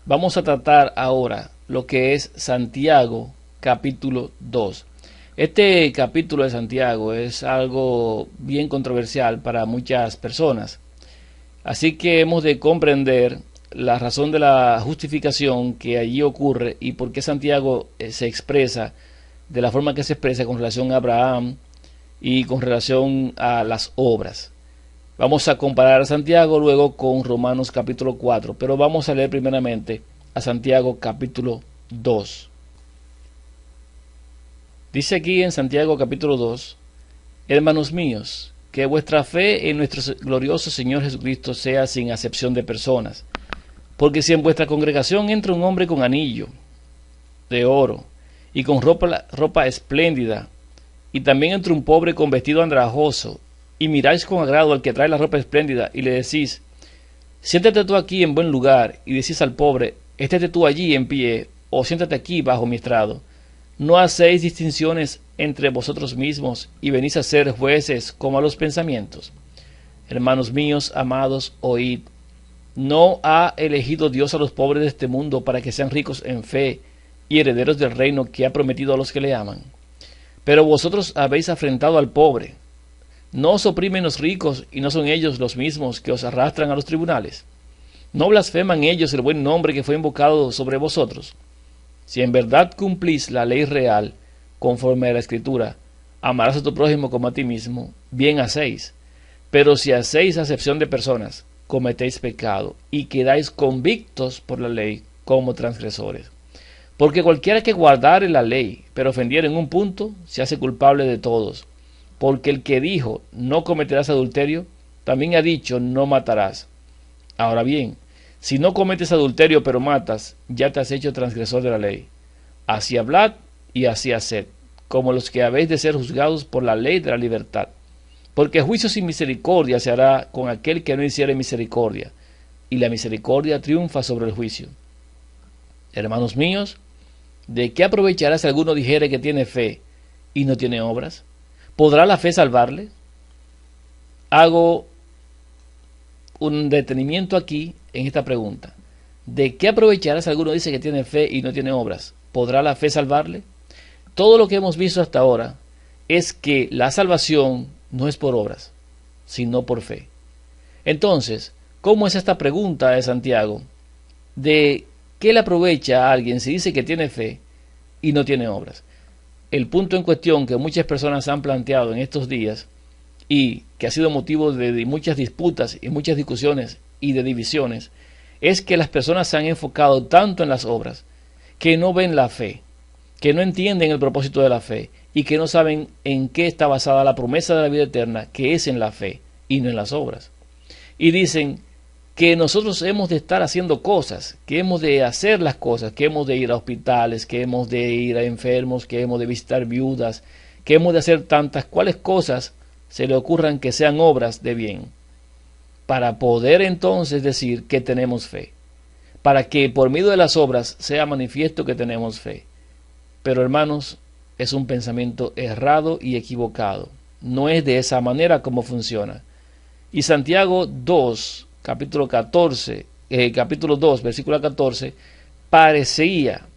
vamos a tratar ahora lo que es Santiago capítulo 2. Este capítulo de Santiago es algo bien controversial para muchas personas. Así que hemos de comprender la razón de la justificación que allí ocurre y por qué Santiago se expresa de la forma que se expresa con relación a Abraham y con relación a las obras. Vamos a comparar a Santiago luego con Romanos capítulo 4, pero vamos a leer primeramente a Santiago capítulo 2. Dice aquí en Santiago capítulo 2: hermanos míos, que vuestra fe en nuestro glorioso Señor Jesucristo sea sin acepción de personas. Porque si en vuestra congregación entra un hombre con anillo de oro y con ropa espléndida, y también entra un pobre con vestido andrajoso, y miráis con agrado al que trae la ropa espléndida, y le decís: siéntate tú aquí en buen lugar, y decís al pobre: estate tú allí en pie, o siéntate aquí bajo mi estrado, ¿no hacéis distinciones entre vosotros mismos, y venís a ser jueces como a los pensamientos? Hermanos míos, amados, oíd. ¿No ha elegido Dios a los pobres de este mundo para que sean ricos en fe y herederos del reino que ha prometido a los que le aman? Pero vosotros habéis afrentado al pobre. ¿No os oprimen los ricos y no son ellos los mismos que os arrastran a los tribunales? ¿No blasfeman ellos el buen nombre que fue invocado sobre vosotros? Si en verdad cumplís la ley real, conforme a la Escritura, amarás a tu prójimo como a ti mismo, bien hacéis. Pero si hacéis acepción de personas, cometéis pecado y quedáis convictos por la ley como transgresores. Porque cualquiera que guardare la ley, pero ofendiere en un punto, se hace culpable de todos. Porque el que dijo, no cometerás adulterio, también ha dicho, no matarás. Ahora bien, si no cometes adulterio pero matas, ya te has hecho transgresor de la ley. Así hablad y así haced, como los que habéis de ser juzgados por la ley de la libertad. Porque juicio sin misericordia se hará con aquel que no hiciere misericordia, y la misericordia triunfa sobre el juicio. Hermanos míos, ¿de qué aprovechará si alguno dijere que tiene fe y no tiene obras? ¿Podrá la fe salvarle? Hago un detenimiento aquí en esta pregunta. ¿De qué aprovechará si alguno dice que tiene fe y no tiene obras? ¿Podrá la fe salvarle? Todo lo que hemos visto hasta ahora es que la salvación no es por obras, sino por fe. Entonces, ¿cómo es esta pregunta de Santiago? ¿De qué le aprovecha a alguien si dice que tiene fe y no tiene obras? El punto en cuestión que muchas personas han planteado en estos días y que ha sido motivo de muchas disputas y muchas discusiones y de divisiones es que las personas se han enfocado tanto en las obras que no ven la fe, que no entienden el propósito de la fe y que no saben en qué está basada la promesa de la vida eterna, que es en la fe y no en las obras. Y dicen que nosotros hemos de estar haciendo cosas, que hemos de hacer las cosas, que hemos de ir a hospitales, que hemos de ir a enfermos, que hemos de visitar viudas, que hemos de hacer tantas cuales cosas se le ocurran que sean obras de bien, para poder entonces decir que tenemos fe, para que por medio de las obras sea manifiesto que tenemos fe. Pero hermanos, es un pensamiento errado y equivocado. No es de esa manera como funciona. Y Santiago 2, capítulo 2, versículo 14, parecería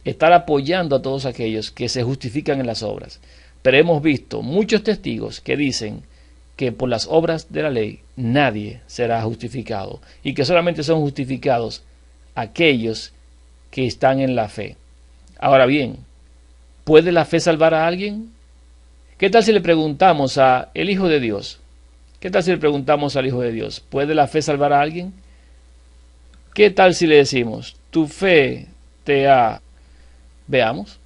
estar apoyando a todos aquellos que se justifican en las obras. Pero hemos visto muchos testigos que dicen que por las obras de la ley nadie será justificado y que solamente son justificados aquellos que están en la fe. Ahora bien, ¿puede la fe salvar a alguien? ¿Qué tal si le preguntamos al Hijo de Dios? ¿Qué tal si le preguntamos al Hijo de Dios? ¿Puede la fe salvar a alguien? ¿Qué tal si le decimos, tu fe te ha... Veamos.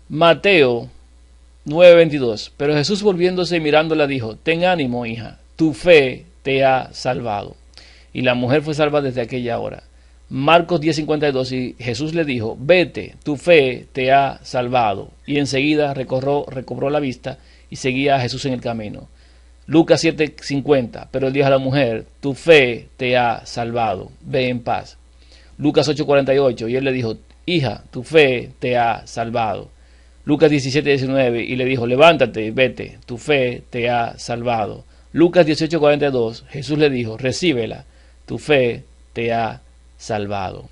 Mateo 9:22. Pero Jesús volviéndose y mirándola dijo, ten ánimo, hija, tu fe te ha salvado. Y la mujer fue salva desde aquella hora. Marcos 10:52, y Jesús le dijo, vete, tu fe te ha salvado. Y enseguida recobró la vista y seguía a Jesús en el camino. Lucas 7:50, pero él dijo a la mujer, tu fe te ha salvado, ve en paz. Lucas 8:48, y él le dijo, hija, tu fe te ha salvado. Lucas 17:19, y le dijo, levántate, vete, tu fe te ha salvado. Lucas 18:42, Jesús le dijo, recíbela, tu fe te ha salvado.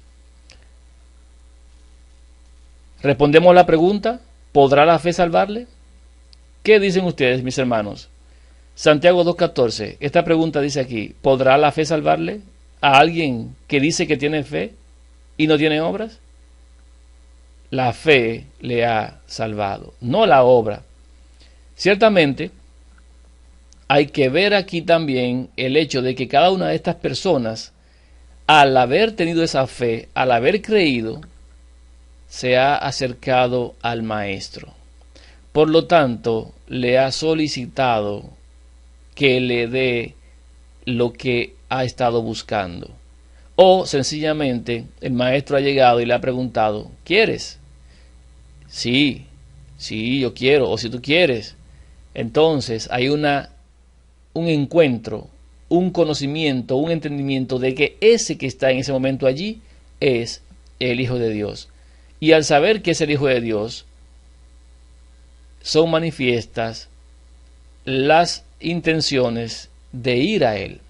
Respondemos a la pregunta, ¿podrá la fe salvarle? ¿Qué dicen ustedes, mis hermanos? Santiago 2:14, esta pregunta dice aquí, ¿podrá la fe salvarle a alguien que dice que tiene fe y no tiene obras? La fe le ha salvado, no la obra. Ciertamente, hay que ver aquí también el hecho de que cada una de estas personas, al haber tenido esa fe, al haber creído, se ha acercado al Maestro. Por lo tanto, le ha solicitado que le dé lo que ha estado buscando. O sencillamente el Maestro ha llegado y le ha preguntado, ¿quieres? Sí, yo quiero, o si tú quieres. Entonces hay un encuentro, un conocimiento, un entendimiento de que ese que está en ese momento allí es el Hijo de Dios. Y al saber que es el Hijo de Dios, son manifiestas las intenciones de ir a Él,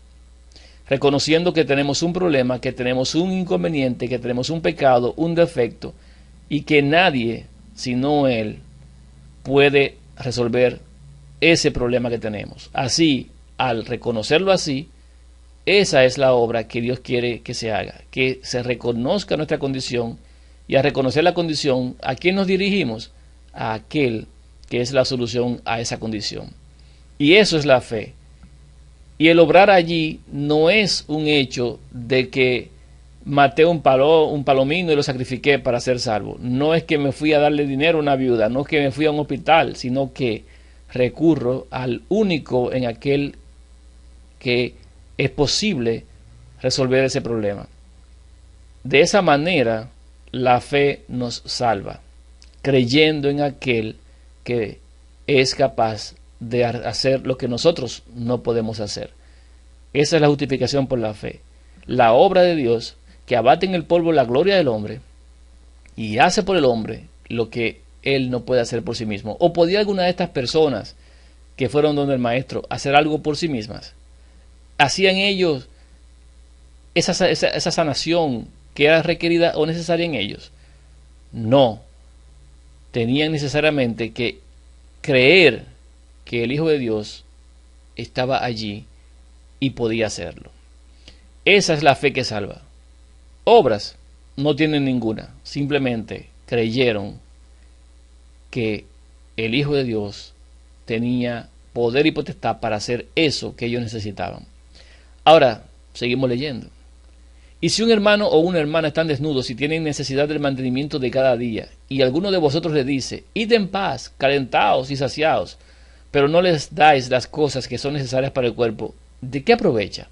reconociendo que tenemos un problema, que tenemos un inconveniente, que tenemos un pecado, un defecto, y que nadie, sino Él, puede resolver ese problema que tenemos. Así, al reconocerlo así, esa es la obra que Dios quiere que se haga, que se reconozca nuestra condición, y al reconocer la condición, ¿a quién nos dirigimos? A aquel que es la solución a esa condición. Y eso es la fe. Y el obrar allí no es un hecho de que maté un palomino y lo sacrifiqué para ser salvo. No es que me fui a darle dinero a una viuda, no es que me fui a un hospital, sino que recurro al único en aquel que es posible resolver ese problema. De esa manera, la fe nos salva, creyendo en aquel que es capaz de hacer lo que nosotros no podemos hacer. Esa es la justificación por la fe. La obra de Dios que abate en el polvo la gloria del hombre y hace por el hombre lo que él no puede hacer por sí mismo. ¿O podía alguna de estas personas que fueron donde el Maestro hacer algo por sí mismas? ¿Hacían ellos esa sanación que era requerida o necesaria en ellos? No. Tenían necesariamente que creer que el Hijo de Dios estaba allí y podía hacerlo. Esa es la fe que salva. Obras no tienen ninguna, simplemente creyeron que el Hijo de Dios tenía poder y potestad para hacer eso que ellos necesitaban. Ahora, seguimos leyendo. Y si un hermano o una hermana están desnudos y tienen necesidad del mantenimiento de cada día, y alguno de vosotros le dice, id en paz, calentaos y saciaos, pero no les dais las cosas que son necesarias para el cuerpo, ¿de qué aprovecha?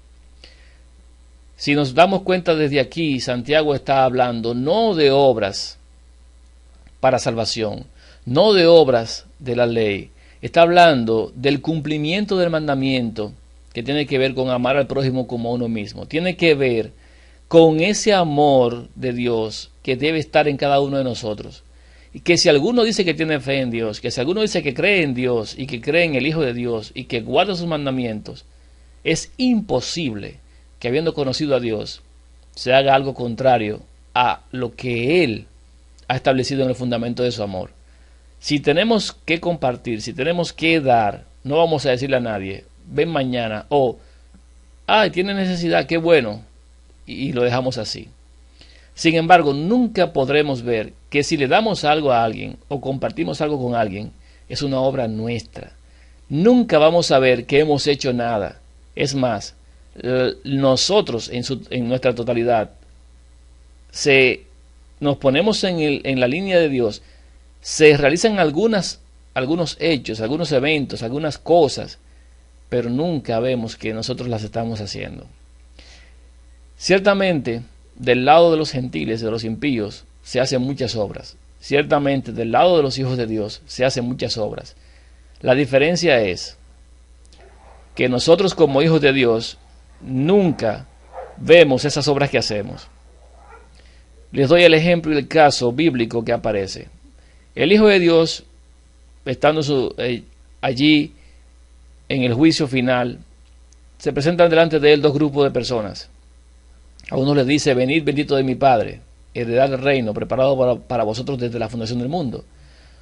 Si nos damos cuenta desde aquí, Santiago está hablando no de obras para salvación, no de obras de la ley, está hablando del cumplimiento del mandamiento que tiene que ver con amar al prójimo como a uno mismo, tiene que ver con ese amor de Dios que debe estar en cada uno de nosotros. Y que si alguno dice que tiene fe en Dios, que si alguno dice que cree en Dios y que cree en el Hijo de Dios y que guarda sus mandamientos, es imposible que habiendo conocido a Dios se haga algo contrario a lo que Él ha establecido en el fundamento de su amor. Si tenemos que compartir, si tenemos que dar, no vamos a decirle a nadie, ven mañana, o, ay, tiene necesidad, qué bueno, y lo dejamos así. Sin embargo, nunca podremos ver que si le damos algo a alguien o compartimos algo con alguien, es una obra nuestra. Nunca vamos a ver que hemos hecho nada. Es más, nosotros en nuestra totalidad nos ponemos en la línea de Dios, se realizan algunos hechos, algunos eventos, algunas cosas, pero nunca vemos que nosotros las estamos haciendo. Ciertamente, del lado de los gentiles, de los impíos, se hacen muchas obras. Ciertamente, del lado de los hijos de Dios, se hacen muchas obras. La diferencia es que nosotros como hijos de Dios nunca vemos esas obras que hacemos. Les doy el ejemplo y el caso bíblico que aparece. El Hijo de Dios, estando allí en el juicio final, se presentan delante de él dos grupos de personas. A uno les dice, venid bendito de mi Padre, heredad el reino preparado para vosotros desde la fundación del mundo.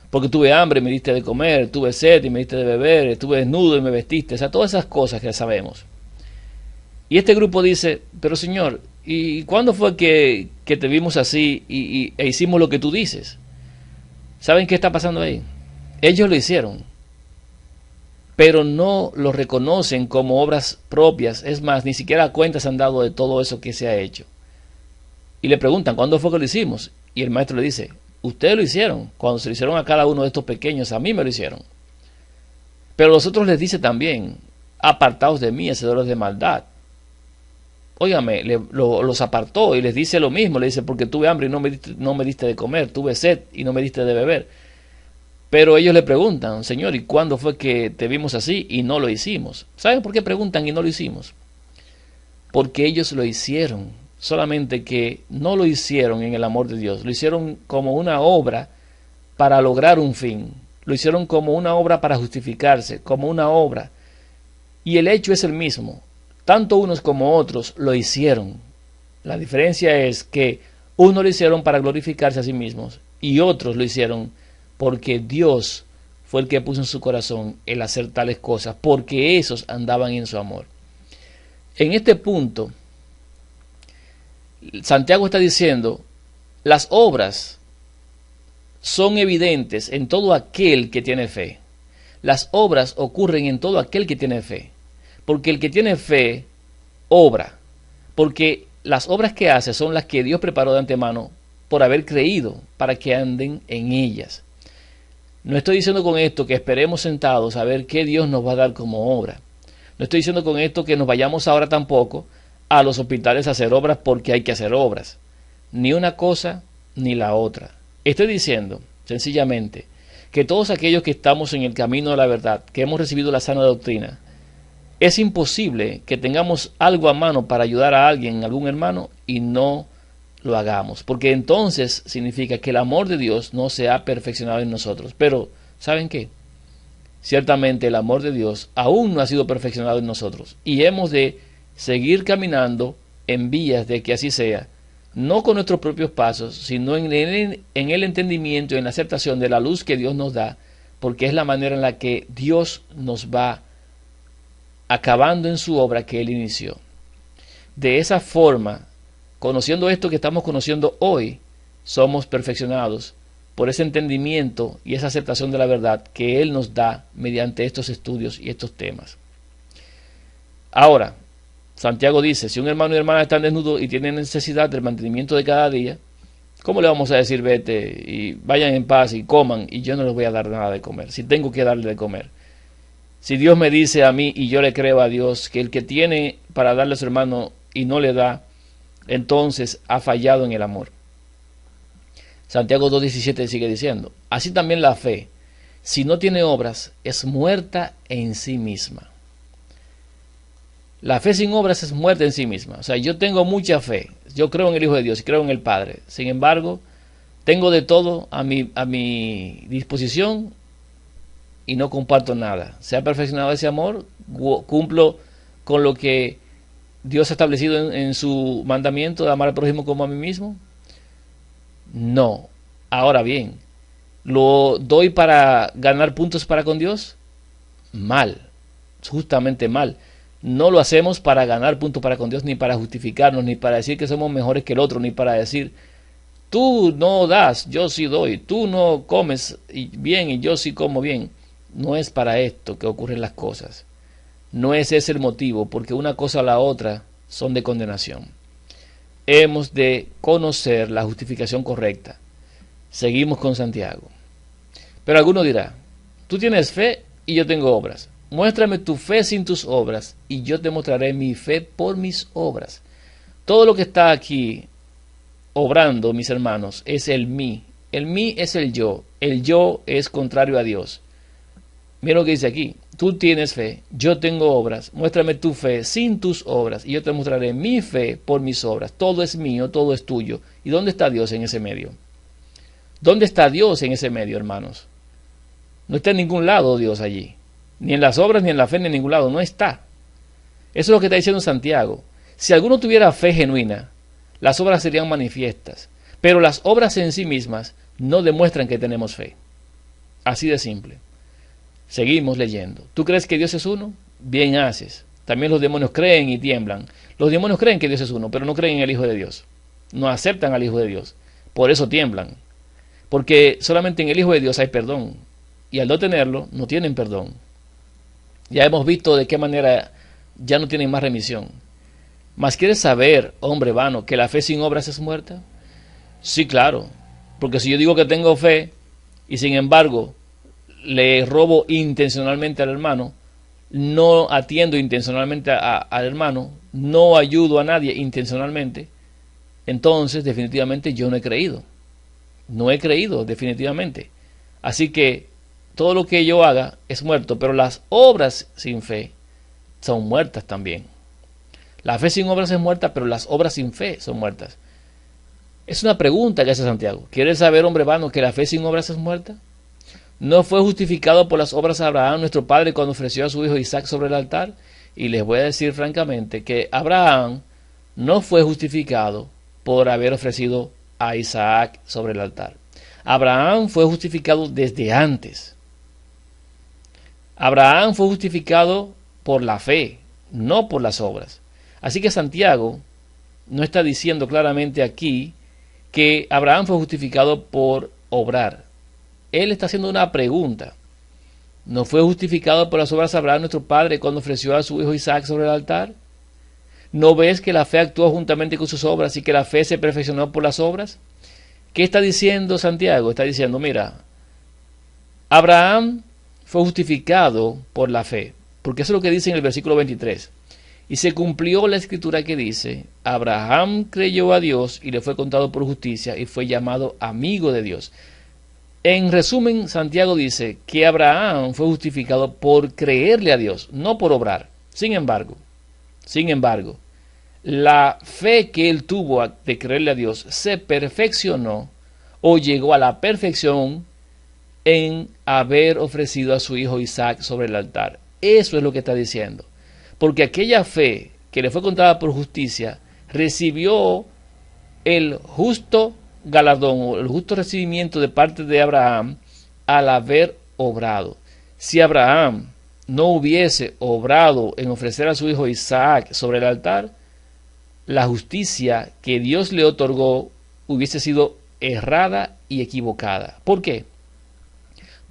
Porque tuve hambre y me diste de comer, tuve sed y me diste de beber, estuve desnudo y me vestiste. O sea, todas esas cosas que sabemos. Y este grupo dice, pero Señor, ¿y cuándo fue que te vimos así e hicimos lo que tú dices? ¿Saben qué está pasando ahí? Ellos lo hicieron, pero no lo reconocen como obras propias. Es más, ni siquiera cuentas han dado de todo eso que se ha hecho. Y le preguntan, ¿cuándo fue que lo hicimos? Y el maestro le dice, ustedes lo hicieron. Cuando se lo hicieron a cada uno de estos pequeños, a mí me lo hicieron. Pero los otros les dice también, apartaos de mí, hacedores de maldad. Óigame, los apartó y les dice lo mismo. Le dice, porque tuve hambre y no me diste de comer, tuve sed y no me diste de beber. Pero ellos le preguntan, Señor, ¿y cuándo fue que te vimos así y no lo hicimos? ¿Saben por qué preguntan y no lo hicimos? Porque ellos lo hicieron, solamente que no lo hicieron en el amor de Dios, lo hicieron como una obra para lograr un fin, lo hicieron como una obra para justificarse, como una obra. Y el hecho es el mismo, tanto unos como otros lo hicieron. La diferencia es que unos lo hicieron para glorificarse a sí mismos y otros lo hicieron porque Dios fue el que puso en su corazón el hacer tales cosas, porque esos andaban en su amor. En este punto, Santiago está diciendo, las obras son evidentes en todo aquel que tiene fe. Las obras ocurren en todo aquel que tiene fe, porque el que tiene fe obra, porque las obras que hace son las que Dios preparó de antemano por haber creído, para que anden en ellas. No estoy diciendo con esto que esperemos sentados a ver qué Dios nos va a dar como obra. No estoy diciendo con esto que nos vayamos ahora tampoco a los hospitales a hacer obras porque hay que hacer obras. Ni una cosa ni la otra. Estoy diciendo, sencillamente, que todos aquellos que estamos en el camino de la verdad, que hemos recibido la sana doctrina, es imposible que tengamos algo a mano para ayudar a alguien, algún hermano, y no lo hagamos, porque entonces significa que el amor de Dios no se ha perfeccionado en nosotros. Pero, ¿saben qué? Ciertamente el amor de Dios aún no ha sido perfeccionado en nosotros, y hemos de seguir caminando en vías de que así sea, no con nuestros propios pasos, sino en el entendimiento y en la aceptación de la luz que Dios nos da, porque es la manera en la que Dios nos va acabando en su obra que Él inició. De esa forma, conociendo esto que estamos conociendo hoy, somos perfeccionados por ese entendimiento y esa aceptación de la verdad que Él nos da mediante estos estudios y estos temas. Ahora, Santiago dice, si un hermano y hermana están desnudos y tienen necesidad del mantenimiento de cada día, ¿cómo le vamos a decir vete y vayan en paz y coman y yo no les voy a dar nada de comer? Si tengo que darle de comer. Si Dios me dice a mí y yo le creo a Dios que el que tiene para darle a su hermano y no le da, entonces ha fallado en el amor. Santiago 2:17 sigue diciendo, así también la fe, si no tiene obras, es muerta en sí misma. La fe sin obras es muerta en sí misma. O sea, yo tengo mucha fe, yo creo en el Hijo de Dios y creo en el Padre. Sin embargo, tengo de todo a mi disposición y no comparto nada. ¿Se ha perfeccionado ese amor? ¿Cumplo con lo que Dios ha establecido en su mandamiento de amar al prójimo como a mí mismo? No. Ahora bien, ¿lo doy para ganar puntos para con Dios? Mal, justamente mal. No lo hacemos para ganar puntos para con Dios, ni para justificarnos, ni para decir que somos mejores que el otro, ni para decir, tú no das, yo sí doy, tú no comes bien y yo sí como bien. No es para esto que ocurren las cosas. No es ese el motivo, porque una cosa o la otra son de condenación. Hemos de conocer la justificación correcta. Seguimos con Santiago. Pero alguno dirá, tú tienes fe y yo tengo obras. Muéstrame tu fe sin tus obras y yo te mostraré mi fe por mis obras. Todo lo que está aquí obrando, mis hermanos, es el mí. El mí es el yo. El yo es contrario a Dios. Mira lo que dice aquí. Tú tienes fe, yo tengo obras. Muéstrame tu fe sin tus obras y yo te mostraré mi fe por mis obras. Todo es mío, todo es tuyo. ¿Y dónde está Dios en ese medio? ¿Dónde está Dios en ese medio, hermanos? No está en ningún lado Dios allí. Ni en las obras, ni en la fe, ni en ningún lado. No está. Eso es lo que está diciendo Santiago. Si alguno tuviera fe genuina, las obras serían manifiestas. Pero las obras en sí mismas no demuestran que tenemos fe. Así de simple. Seguimos leyendo. ¿Tú crees que Dios es uno? Bien haces. También los demonios creen y tiemblan. Los demonios creen que Dios es uno, pero no creen en el Hijo de Dios. No aceptan al Hijo de Dios. Por eso tiemblan. Porque solamente en el Hijo de Dios hay perdón. Y al no tenerlo, no tienen perdón. Ya hemos visto de qué manera ya no tienen más remisión. ¿Mas quieres saber, hombre vano, que la fe sin obras es muerta? Sí, claro. Porque si yo digo que tengo fe y sin embargo le robo intencionalmente al hermano, no atiendo intencionalmente al hermano, no ayudo a nadie intencionalmente, entonces definitivamente yo no he creído. No he creído definitivamente. Así que todo lo que yo haga es muerto, pero las obras sin fe son muertas también. La fe sin obras es muerta, pero las obras sin fe son muertas. Es una pregunta que hace Santiago. ¿Quieres saber, hombre vano, que la fe sin obras es muerta? ¿No fue justificado por las obras de Abraham, nuestro padre, cuando ofreció a su hijo Isaac sobre el altar? Y les voy a decir francamente que Abraham no fue justificado por haber ofrecido a Isaac sobre el altar. Abraham fue justificado desde antes. Abraham fue justificado por la fe, no por las obras. Así que Santiago no está diciendo claramente aquí que Abraham fue justificado por obrar. Él está haciendo una pregunta. ¿No fue justificado por las obras de Abraham, nuestro padre, cuando ofreció a su hijo Isaac sobre el altar? ¿No ves que la fe actuó juntamente con sus obras y que la fe se perfeccionó por las obras? ¿Qué está diciendo Santiago? Está diciendo, mira, Abraham fue justificado por la fe, porque eso es lo que dice en el versículo 23. Y se cumplió la escritura que dice, Abraham creyó a Dios y le fue contado por justicia y fue llamado amigo de Dios. En resumen, Santiago dice que Abraham fue justificado por creerle a Dios, no por obrar. Sin embargo, la fe que él tuvo de creerle a Dios se perfeccionó o llegó a la perfección en haber ofrecido a su hijo Isaac sobre el altar. Eso es lo que está diciendo. Porque aquella fe que le fue contada por justicia recibió el justo galardón o el justo recibimiento de parte de Abraham al haber obrado. Si Abraham no hubiese obrado en ofrecer a su hijo Isaac sobre el altar, la justicia que Dios le otorgó hubiese sido errada y equivocada. ¿Por qué?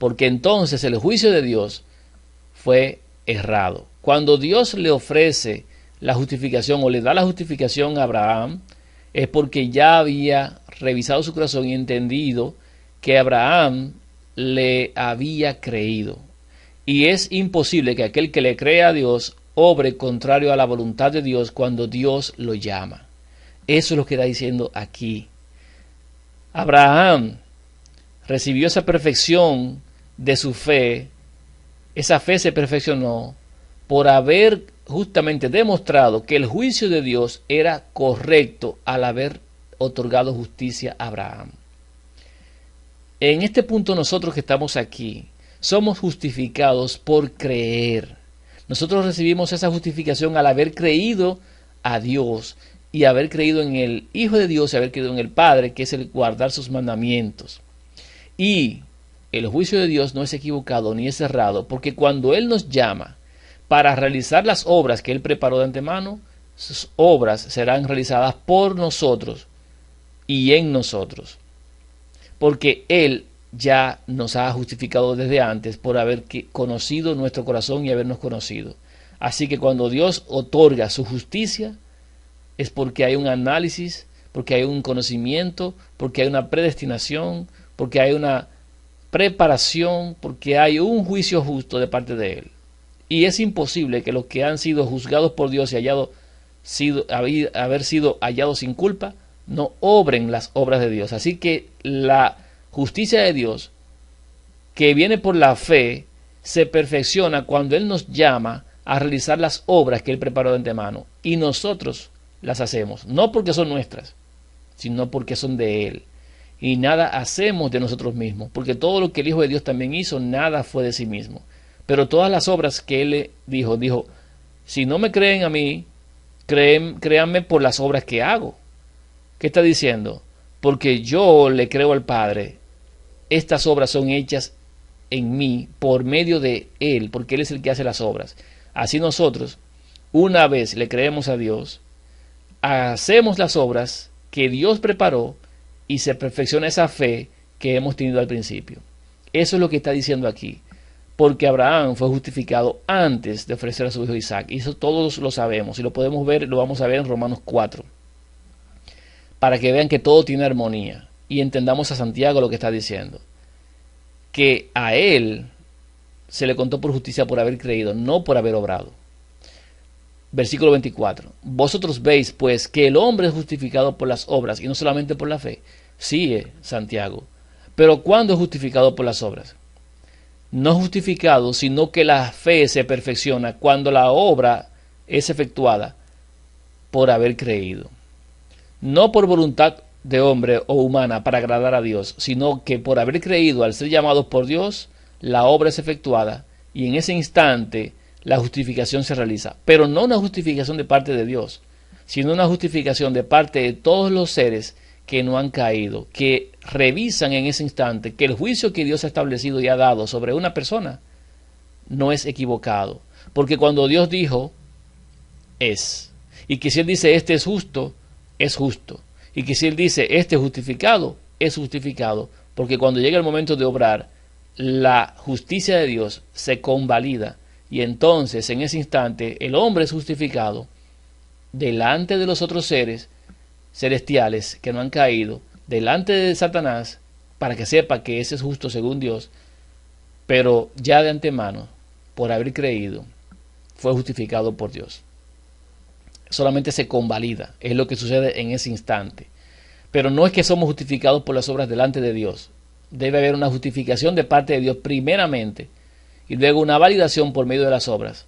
Porque entonces el juicio de Dios fue errado. Cuando Dios le ofrece la justificación o le da la justificación a Abraham es porque ya había revisado su corazón y entendido que Abraham le había creído. Y es imposible que aquel que le cree a Dios obre contrario a la voluntad de Dios cuando Dios lo llama. Eso es lo que está diciendo aquí. Abraham recibió esa perfección de su fe. Esa fe se perfeccionó por haber justamente demostrado que el juicio de Dios era correcto al haber otorgado justicia a Abraham. En este punto nosotros que estamos aquí somos justificados por creer. Nosotros recibimos esa justificación al haber creído a Dios y haber creído en el Hijo de Dios y haber creído en el Padre, que es el guardar sus mandamientos. Y el juicio de Dios no es equivocado ni es errado, porque cuando Él nos llama para realizar las obras que Él preparó de antemano, sus obras serán realizadas por nosotros y en nosotros. Porque Él ya nos ha justificado desde antes por haber conocido nuestro corazón y habernos conocido. Así que cuando Dios otorga su justicia, es porque hay un análisis, porque hay un conocimiento, porque hay una predestinación, porque hay una preparación, porque hay un juicio justo de parte de Él. Y es imposible que los que han sido juzgados por Dios y haber sido hallados sin culpa, no obren las obras de Dios. Así que la justicia de Dios, que viene por la fe, se perfecciona cuando Él nos llama a realizar las obras que Él preparó de antemano. Y nosotros las hacemos, no porque son nuestras, sino porque son de Él. Y nada hacemos de nosotros mismos, porque todo lo que el Hijo de Dios también hizo, nada fue de sí mismo. Pero todas las obras que Él le dijo, si no me creen a mí, créanme por las obras que hago. ¿Qué está diciendo? Porque yo le creo al Padre, estas obras son hechas en mí por medio de Él, porque Él es el que hace las obras. Así nosotros, una vez le creemos a Dios, hacemos las obras que Dios preparó y se perfecciona esa fe que hemos tenido al principio. Eso es lo que está diciendo aquí. Porque Abraham fue justificado antes de ofrecer a su hijo Isaac. Y eso todos lo sabemos. Y lo podemos ver, lo vamos a ver en Romanos 4. Para que vean que todo tiene armonía. Y entendamos a Santiago lo que está diciendo. Que a él se le contó por justicia por haber creído, no por haber obrado. Versículo 24. Vosotros veis, pues, que el hombre es justificado por las obras y no solamente por la fe. Sí, Santiago. Pero ¿cuándo es justificado por las obras? No justificado, sino que la fe se perfecciona cuando la obra es efectuada por haber creído. No por voluntad de hombre o humana para agradar a Dios, sino que por haber creído al ser llamados por Dios, la obra es efectuada y en ese instante la justificación se realiza. Pero no una justificación de parte de Dios, sino una justificación de parte de todos los seres que no han caído, que revisan en ese instante que el juicio que Dios ha establecido y ha dado sobre una persona no es equivocado. Porque cuando Dios dijo, es. Y que si Él dice, este es justo, es justo. Y que si Él dice, este es justificado, es justificado. Porque cuando llega el momento de obrar, la justicia de Dios se convalida. Y entonces, en ese instante, el hombre es justificado delante de los otros seres celestiales que no han caído, delante de Satanás, para que sepa que ese es justo según Dios, pero ya de antemano, por haber creído, fue justificado por Dios. Solamente se convalida, es lo que sucede en ese instante. Pero no es que somos justificados por las obras delante de Dios. Debe haber una justificación de parte de Dios primeramente, y luego una validación por medio de las obras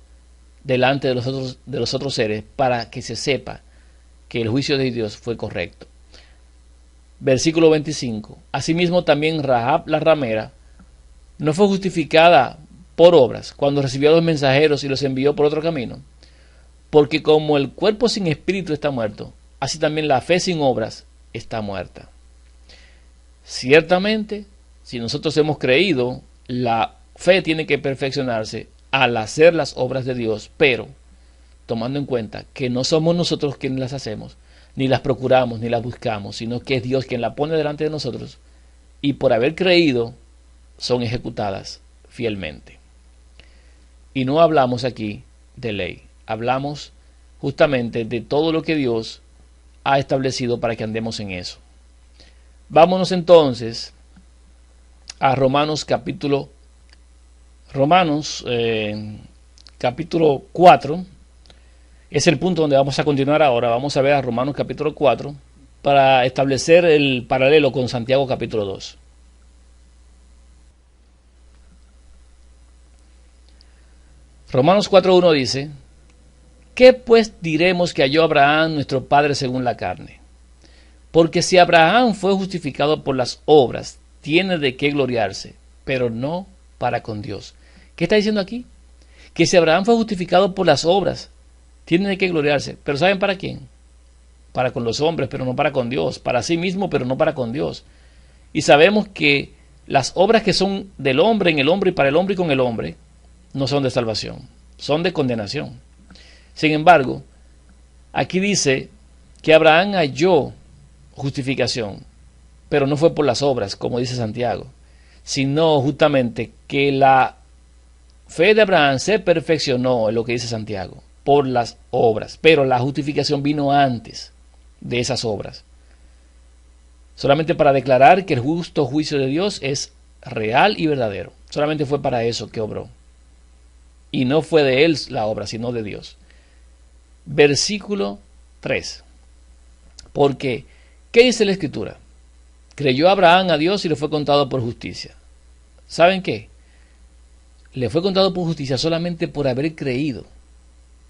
delante de los otros seres, para que se sepa que el juicio de Dios fue correcto. Versículo 25. Asimismo también Rahab la ramera no fue justificada por obras cuando recibió a los mensajeros y los envió por otro camino. Porque como el cuerpo sin espíritu está muerto, así también la fe sin obras está muerta. Ciertamente, si nosotros hemos creído, la fe tiene que perfeccionarse al hacer las obras de Dios, pero tomando en cuenta que no somos nosotros quienes las hacemos, ni las procuramos, ni las buscamos, sino que es Dios quien la pone delante de nosotros, y por haber creído son ejecutadas fielmente. Y no hablamos aquí de ley, hablamos justamente de todo lo que Dios ha establecido para que andemos en eso. Vámonos entonces a capítulo 4. Es el punto donde vamos a continuar ahora. Vamos a ver a Romanos capítulo 4 para establecer el paralelo con Santiago capítulo 2. Romanos 4.1 dice: ¿qué pues diremos que halló Abraham nuestro padre según la carne? Porque si Abraham fue justificado por las obras, tiene de qué gloriarse, pero no para con Dios. ¿Qué está diciendo aquí? Que si Abraham fue justificado por las obras, tiene de qué gloriarse. ¿Pero saben para quién? Para con los hombres, pero no para con Dios. Para sí mismo, pero no para con Dios. Y sabemos que las obras que son del hombre, en el hombre y para el hombre y con el hombre, no son de salvación, son de condenación. Sin embargo, aquí dice que Abraham halló justificación, pero no fue por las obras, como dice Santiago, sino justamente que la fe de Abraham se perfeccionó, en lo que dice Santiago, por las obras, pero la justificación vino antes de esas obras, solamente para declarar que el justo juicio de Dios es real y verdadero. Solamente fue para eso que obró. Y no fue de él la obra, sino de Dios. Versículo 3. Porque, ¿qué dice la Escritura? Creyó Abraham a Dios y le fue contado por justicia. ¿Saben qué? Le fue contado por justicia solamente por haber creído.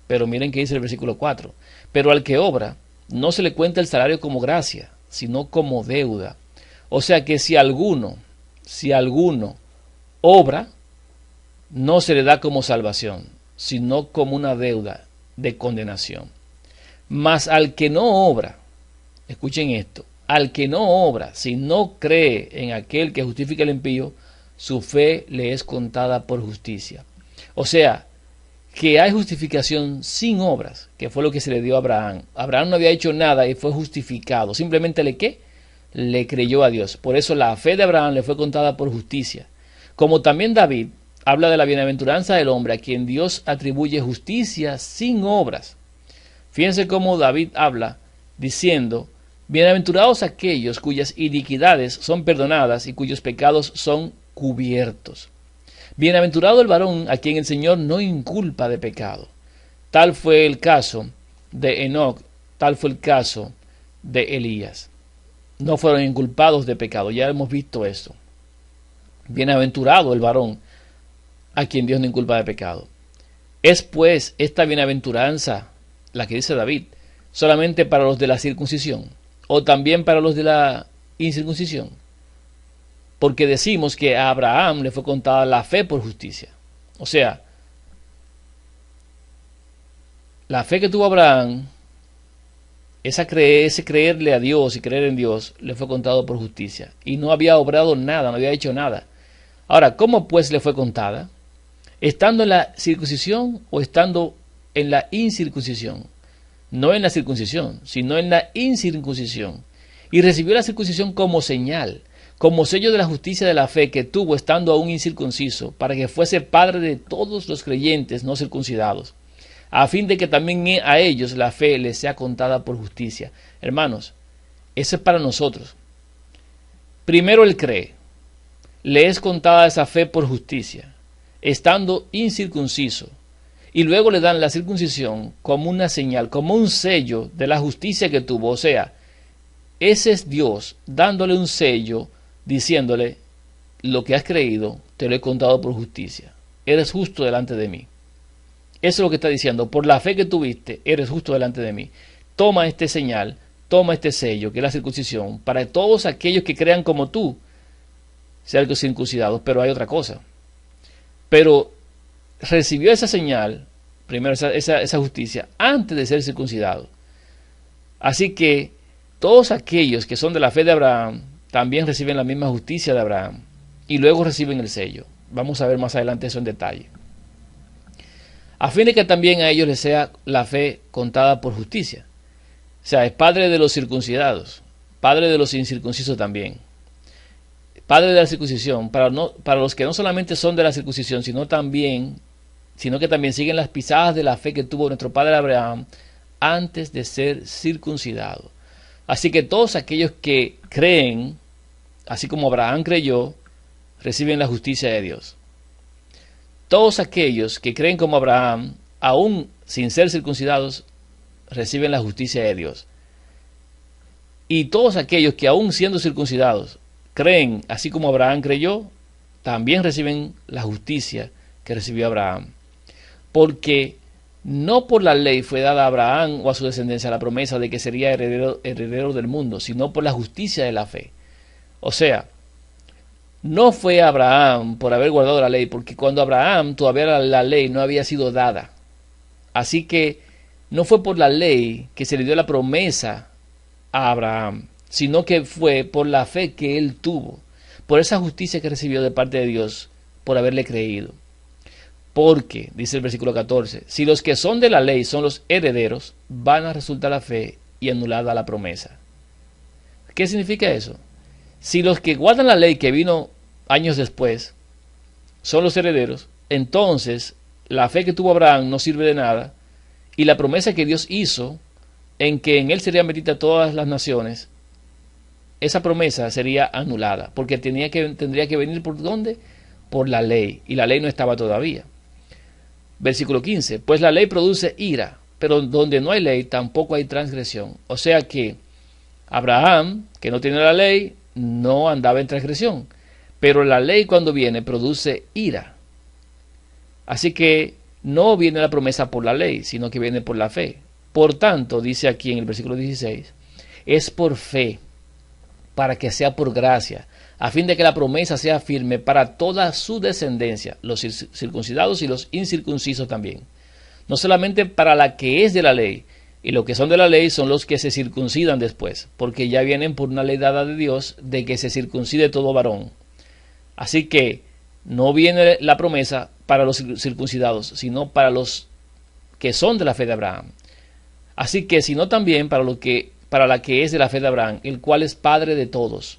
Pero miren qué dice el versículo 4. Pero al que obra, no se le cuenta el salario como gracia, sino como deuda. O sea que si alguno obra, no se le da como salvación, sino como una deuda de condenación. Mas al que no obra, escuchen esto, al que no obra, si no cree en aquel que justifica el impío, su fe le es contada por justicia. O sea, que hay justificación sin obras, que fue lo que se le dio a Abraham. Abraham no había hecho nada y fue justificado. Simplemente le creyó a Dios. Por eso la fe de Abraham le fue contada por justicia. Como también David habla de la bienaventuranza del hombre a quien Dios atribuye justicia sin obras. Fíjense cómo David habla diciendo: bienaventurados aquellos cuyas iniquidades son perdonadas y cuyos pecados son cubiertos. Bienaventurado el varón a quien el Señor no inculpa de pecado. Tal fue el caso de Enoc, tal fue el caso de Elías. No fueron inculpados de pecado, ya hemos visto esto. Bienaventurado el varón a quien Dios no inculpa de pecado. Es pues esta bienaventuranza, la que dice David, solamente para los de la circuncisión o también para los de la incircuncisión. Porque decimos que a Abraham le fue contada la fe por justicia. O sea, la fe que tuvo Abraham, ese creerle a Dios y creer en Dios, le fue contado por justicia. Y no había obrado nada, no había hecho nada. Ahora, ¿cómo pues le fue contada? ¿Estando en la circuncisión o estando en la incircuncisión? No en la circuncisión, sino en la incircuncisión. Y recibió la circuncisión como señal, como sello de la justicia de la fe que tuvo estando aún incircunciso, para que fuese padre de todos los creyentes no circuncidados, a fin de que también a ellos la fe les sea contada por justicia. Hermanos, eso es para nosotros. Primero él cree, le es contada esa fe por justicia, estando incircunciso, y luego le dan la circuncisión como una señal, como un sello de la justicia que tuvo. O sea, ese es Dios dándole un sello, diciéndole: lo que has creído te lo he contado por justicia, eres justo delante de mí. Eso es lo que está diciendo: por la fe que tuviste, eres justo delante de mí. Toma este señal, toma este sello, que es la circuncisión, para todos aquellos que crean como tú, sean circuncidados. Pero hay otra cosa. Pero recibió esa señal, primero esa justicia, antes de ser circuncidado. Así que todos aquellos que son de la fe de Abraham también reciben la misma justicia de Abraham y luego reciben el sello. Vamos a ver más adelante eso en detalle. A fin de que también a ellos les sea la fe contada por justicia. O sea, es padre de los circuncidados, padre de los incircuncisos también. Padre de la circuncisión, para los que no solamente son de la circuncisión, sino que también siguen las pisadas de la fe que tuvo nuestro padre Abraham antes de ser circuncidados. Así que todos aquellos que creen, así como Abraham creyó, reciben la justicia de Dios. Todos aquellos que creen como Abraham, aún sin ser circuncidados, reciben la justicia de Dios. Y todos aquellos que aún siendo circuncidados creen, así como Abraham creyó, también reciben la justicia que recibió Abraham. Porque no por la ley fue dada a Abraham o a su descendencia la promesa de que sería heredero del mundo, sino por la justicia de la fe. O sea, no fue Abraham por haber guardado la ley, porque cuando Abraham todavía la ley no había sido dada. Así que no fue por la ley que se le dio la promesa a Abraham, sino que fue por la fe que él tuvo, por esa justicia que recibió de parte de Dios, por haberle creído. Porque, dice el versículo 14, si los que son de la ley son los herederos, van a resultar la fe y anulada la promesa. ¿Qué significa eso? Si los que guardan la ley que vino años después son los herederos, entonces la fe que tuvo Abraham no sirve de nada, y la promesa que Dios hizo en que en él serían benditas todas las naciones, esa promesa sería anulada, porque tendría que venir ¿por dónde? Por la ley, y la ley no estaba todavía. Versículo 15, pues la ley produce ira, pero donde no hay ley tampoco hay transgresión. O sea que Abraham, que no tiene la ley, no andaba en transgresión, pero la ley cuando viene produce ira. Así que no viene la promesa por la ley, sino que viene por la fe. Por tanto, dice aquí en el versículo 16, es por fe, para que sea por gracia, a fin de que la promesa sea firme para toda su descendencia, los circuncidados y los incircuncisos también. No solamente para la que es de la ley, y los que son de la ley son los que se circuncidan después, porque ya vienen por una ley dada de Dios de que se circuncide todo varón. Así que no viene la promesa para los circuncidados, sino para los que son de la fe de Abraham. Así que, sino también para la que es de la fe de Abraham, el cual es padre de todos.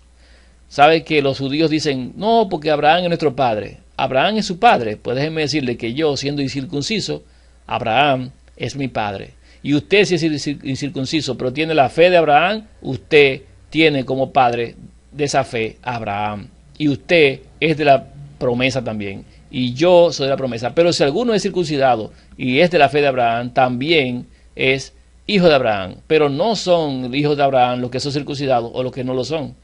Sabe que los judíos dicen, no, porque Abraham es nuestro padre. Abraham es su padre. Pues déjenme decirle que yo, siendo incircunciso, Abraham es mi padre. Y usted, si es incircunciso, pero tiene la fe de Abraham, usted tiene como padre de esa fe a Abraham. Y usted es de la promesa también. Y yo soy de la promesa. Pero si alguno es circuncidado y es de la fe de Abraham, también es hijo de Abraham. Pero no son hijos de Abraham los que son circuncidados o los que no lo son,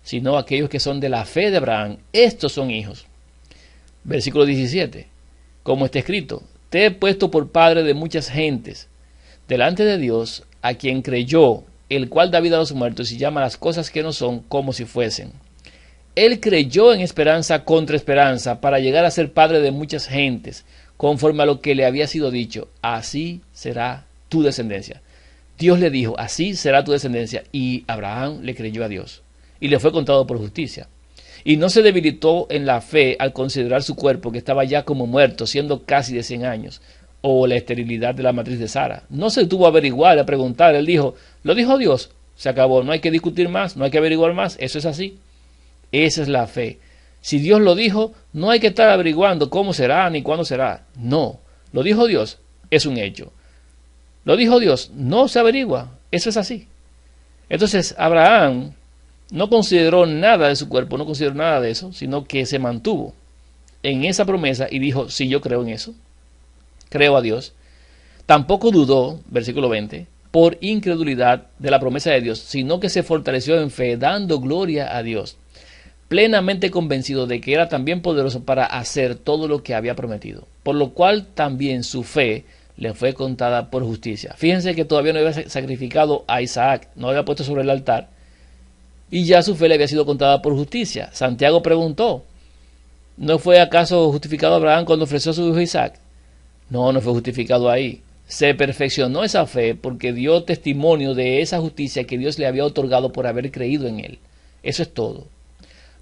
sino aquellos que son de la fe de Abraham. Estos son hijos. Versículo 17. Como está escrito, te he puesto por padre de muchas gentes, delante de Dios, a quien creyó, el cual da vida a los muertos y llama las cosas que no son como si fuesen. Él creyó en esperanza contra esperanza para llegar a ser padre de muchas gentes, conforme a lo que le había sido dicho, así será tu descendencia. Dios le dijo, así será tu descendencia, y Abraham le creyó a Dios, y le fue contado por justicia. Y no se debilitó en la fe al considerar su cuerpo, que estaba ya como muerto, siendo casi de 100 años, o la esterilidad de la matriz de Sara. No se tuvo a averiguar, a preguntar, él dijo, lo dijo Dios, se acabó, no hay que discutir más, no hay que averiguar más, eso es así. Esa es la fe. Si Dios lo dijo, no hay que estar averiguando cómo será ni cuándo será. No, lo dijo Dios, es un hecho. Lo dijo Dios, no se averigua, eso es así. Entonces Abraham no consideró nada de su cuerpo, no consideró nada de eso, sino que se mantuvo en esa promesa y dijo, sí, yo creo en eso, creo a Dios. Tampoco dudó, versículo 20, por incredulidad de la promesa de Dios, sino que se fortaleció en fe, dando gloria a Dios, plenamente convencido de que era también poderoso para hacer todo lo que había prometido, por lo cual también su fe le fue contada por justicia. Fíjense que todavía no había sacrificado a Isaac, no había puesto sobre el altar, y ya su fe le había sido contada por justicia. Santiago preguntó, ¿no fue acaso justificado Abraham cuando ofreció a su hijo Isaac? No, no fue justificado ahí. Se perfeccionó esa fe porque dio testimonio de esa justicia que Dios le había otorgado por haber creído en él. Eso es todo.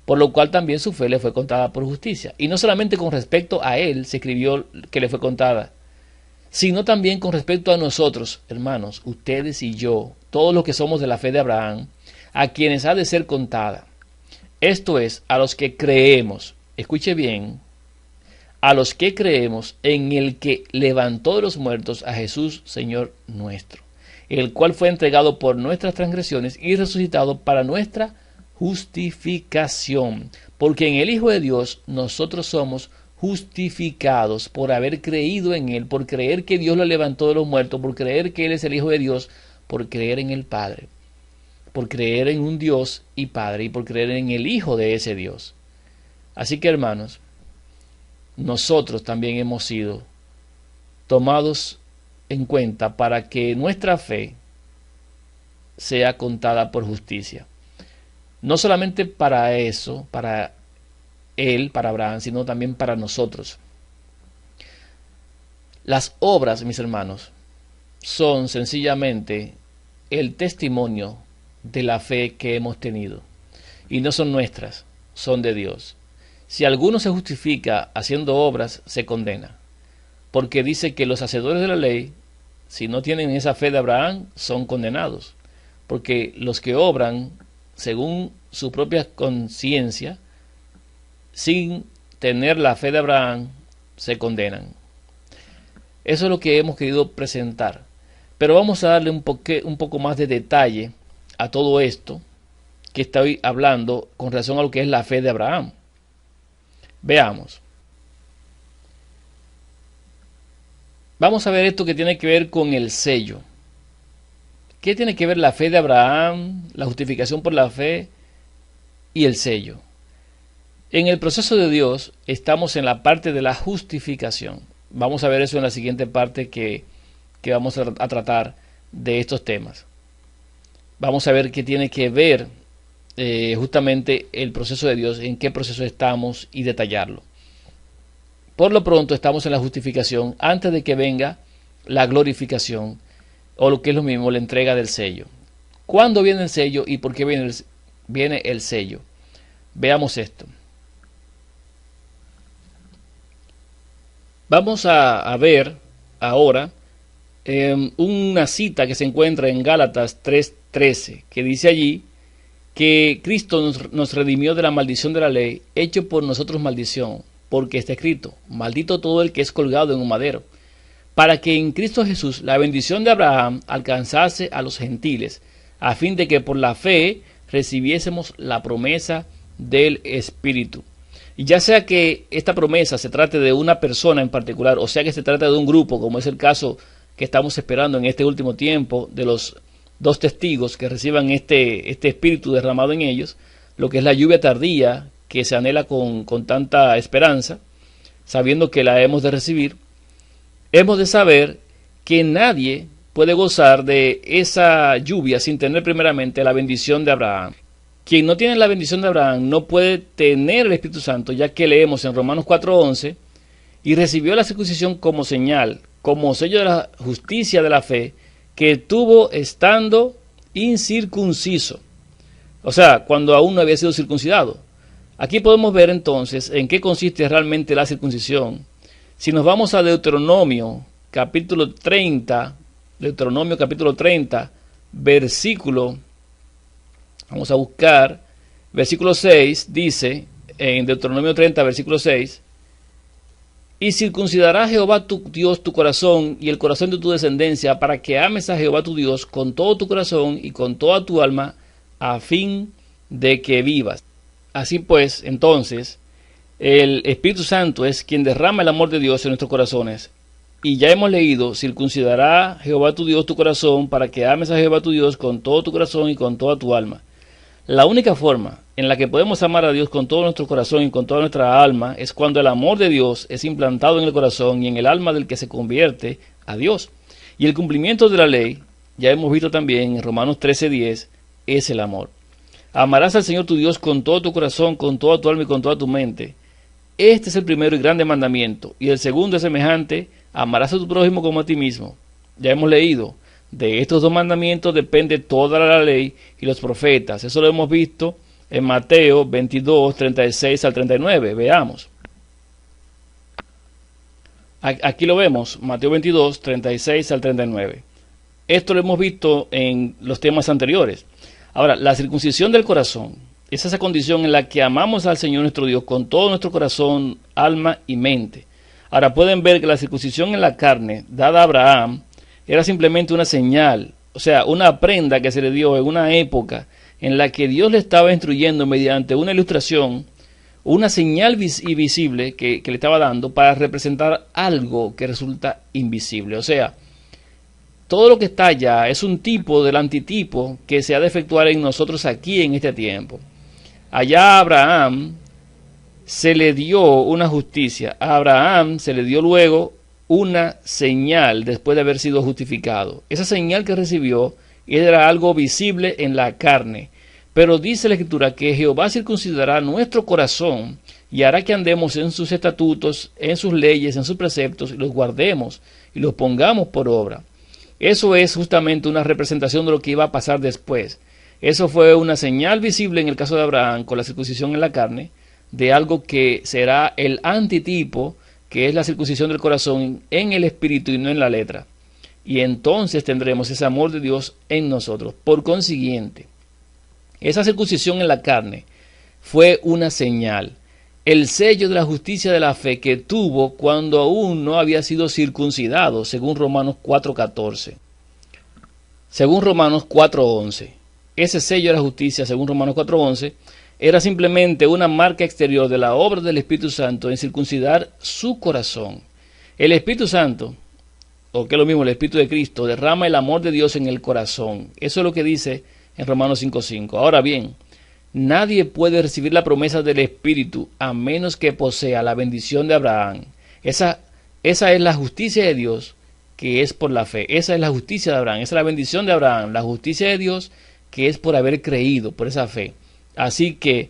Por lo cual también su fe le fue contada por justicia. Y no solamente con respecto a él se escribió que le fue contada, sino también con respecto a nosotros, hermanos, ustedes y yo, todos los que somos de la fe de Abraham, a quienes ha de ser contada. Esto es, a los que creemos, escuche bien, a los que creemos en el que levantó de los muertos a Jesús, Señor nuestro. el cual fue entregado por nuestras transgresiones y resucitado para nuestra justificación. Porque en el Hijo de Dios nosotros somos justificados por haber creído en Él, por creer que Dios lo levantó de los muertos, por creer que Él es el Hijo de Dios, por creer en el Padre, por creer en un Dios y Padre, y por creer en el Hijo de ese Dios. Así que, hermanos, nosotros también hemos sido tomados en cuenta para que nuestra fe sea contada por justicia. No solamente para eso, para él, para Abraham, sino también para nosotros. Las obras, mis hermanos, son sencillamente el testimonio de la fe que hemos tenido. Y no son nuestras, son de Dios. Si alguno se justifica haciendo obras, se condena. Porque dice que los hacedores de la ley, si no tienen esa fe de Abraham, son condenados. Porque los que obran según su propia conciencia, sin tener la fe de Abraham, se condenan. Eso es lo que hemos querido presentar. Pero vamos a darle un poco más de detalle a todo esto que estoy hablando con relación a lo que es la fe de Abraham. Veamos. Vamos a ver esto que tiene que ver con el sello. ¿Qué tiene que ver la fe de Abraham, la justificación por la fe y el sello? En el proceso de Dios estamos en la parte de la justificación. Vamos a ver eso en la siguiente parte que vamos a tratar de estos temas. Vamos a ver qué tiene que ver justamente el proceso de Dios, en qué proceso estamos y detallarlo. Por lo pronto estamos en la justificación antes de que venga la glorificación, o lo que es lo mismo, la entrega del sello. ¿Cuándo viene el sello y por qué viene el sello? Veamos esto. Vamos a ver ahora una cita que se encuentra en Gálatas 3:13, que dice allí que Cristo nos redimió de la maldición de la ley, hecho por nosotros maldición, porque está escrito, maldito todo el que es colgado en un madero, para que en Cristo Jesús la bendición de Abraham alcanzase a los gentiles, a fin de que por la fe recibiésemos la promesa del Espíritu. Y ya sea que esta promesa se trate de una persona en particular, o sea que se trata de un grupo, como es el caso que estamos esperando en este último tiempo, de los 2 testigos que reciban este Espíritu derramado en ellos, lo que es la lluvia tardía, que se anhela con tanta esperanza, sabiendo que la hemos de recibir, hemos de saber que nadie puede gozar de esa lluvia sin tener primeramente la bendición de Abraham. Quien no tiene la bendición de Abraham no puede tener el Espíritu Santo, ya que leemos en Romanos 4:11, y recibió la circuncisión como señal, como sello de la justicia de la fe, que tuvo estando incircunciso. O sea, cuando aún no había sido circuncidado. Aquí podemos ver entonces en qué consiste realmente la circuncisión. Si nos vamos a Deuteronomio capítulo 30, versículo, vamos a buscar, versículo 6, dice, en Deuteronomio 30, versículo 6, y circuncidará Jehová tu Dios tu corazón y el corazón de tu descendencia, para que ames a Jehová tu Dios con todo tu corazón y con toda tu alma, a fin de que vivas. Así pues, entonces, el Espíritu Santo es quien derrama el amor de Dios en nuestros corazones. Y ya hemos leído, circuncidará Jehová tu Dios tu corazón, para que ames a Jehová tu Dios con todo tu corazón y con toda tu alma. La única forma en la que podemos amar a Dios con todo nuestro corazón y con toda nuestra alma es cuando el amor de Dios es implantado en el corazón y en el alma del que se convierte a Dios. Y el cumplimiento de la ley, ya hemos visto también en Romanos 13:10, es el amor. Amarás al Señor tu Dios con todo tu corazón, con toda tu alma y con toda tu mente. Este es el primero y grande mandamiento. Y el segundo es semejante: amarás a tu prójimo como a ti mismo. Ya hemos leído, de estos 2 mandamientos depende toda la ley y los profetas. Eso lo hemos visto en Mateo 22, 36 al 39. Veamos. Aquí lo vemos, Mateo 22, 36 al 39. Esto lo hemos visto en los temas anteriores. Ahora, la circuncisión del corazón es esa condición en la que amamos al Señor nuestro Dios con todo nuestro corazón, alma y mente. Ahora pueden ver que la circuncisión en la carne dada a Abraham era simplemente una señal o sea, una prenda que se le dio en una época en la que Dios le estaba instruyendo mediante una ilustración, una señal visible que le estaba dando para representar algo que resulta invisible. O sea, todo lo que está allá es un tipo del antitipo que se ha de efectuar en nosotros aquí en este tiempo. Allá a Abraham se le dio una justicia, a Abraham se le dio luego una señal después de haber sido justificado. Esa señal que recibió era algo visible en la carne. Pero dice la Escritura que Jehová circuncidará nuestro corazón y hará que andemos en sus estatutos, en sus leyes, en sus preceptos, y los guardemos y los pongamos por obra. Eso es justamente una representación de lo que iba a pasar después. Eso fue una señal visible en el caso de Abraham con la circuncisión en la carne, de algo que será el antitipo, que es la circuncisión del corazón en el espíritu y no en la letra. Y entonces tendremos ese amor de Dios en nosotros. Por consiguiente, esa circuncisión en la carne fue una señal, el sello de la justicia de la fe que tuvo cuando aún no había sido circuncidado, según Romanos 4:14. Según Romanos 4:11. Ese sello de la justicia, según Romanos 4:11, era simplemente una marca exterior de la obra del Espíritu Santo en circuncidar su corazón. El Espíritu Santo, o que es lo mismo, el Espíritu de Cristo, derrama el amor de Dios en el corazón. Eso es lo que dice en Romanos 5:5. Ahora bien, nadie puede recibir la promesa del Espíritu a menos que posea la bendición de Abraham. Esa es la justicia de Dios, que es por la fe. Esa es la justicia de Abraham, esa es la bendición de Abraham, la justicia de Dios, que es por haber creído, por esa fe. Así que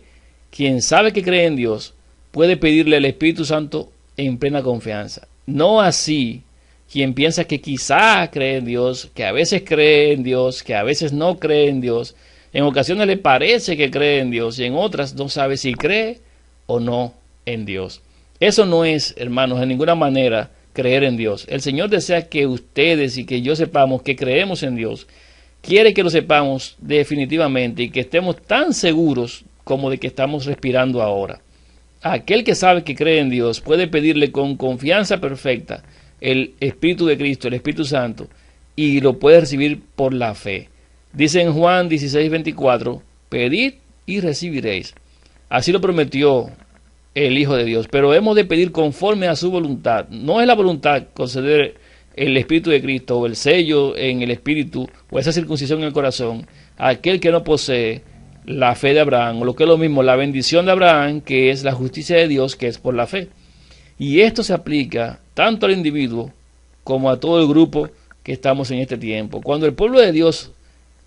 quien sabe que cree en Dios puede pedirle al Espíritu Santo en plena confianza. No así quien piensa que quizá cree en Dios, que a veces cree en Dios, que a veces no cree en Dios. En ocasiones le parece que cree en Dios y en otras no sabe si cree o no en Dios. Eso no es, hermanos, de ninguna manera creer en Dios. El Señor desea que ustedes y que yo sepamos que creemos en Dios. Quiere que lo sepamos definitivamente y que estemos tan seguros como de que estamos respirando ahora. Aquel que sabe que cree en Dios puede pedirle con confianza perfecta el Espíritu de Cristo, el Espíritu Santo, y lo puede recibir por la fe. Dice en Juan 16:24, pedid y recibiréis. Así lo prometió el Hijo de Dios, pero hemos de pedir conforme a su voluntad. No es la voluntad conceder el Espíritu de Cristo o el sello en el Espíritu o esa circuncisión en el corazón a aquel que no posee la fe de Abraham, o lo que es lo mismo, la bendición de Abraham, que es la justicia de Dios, que es por la fe. Y esto se aplica tanto al individuo como a todo el grupo que estamos en este tiempo. Cuando el pueblo de Dios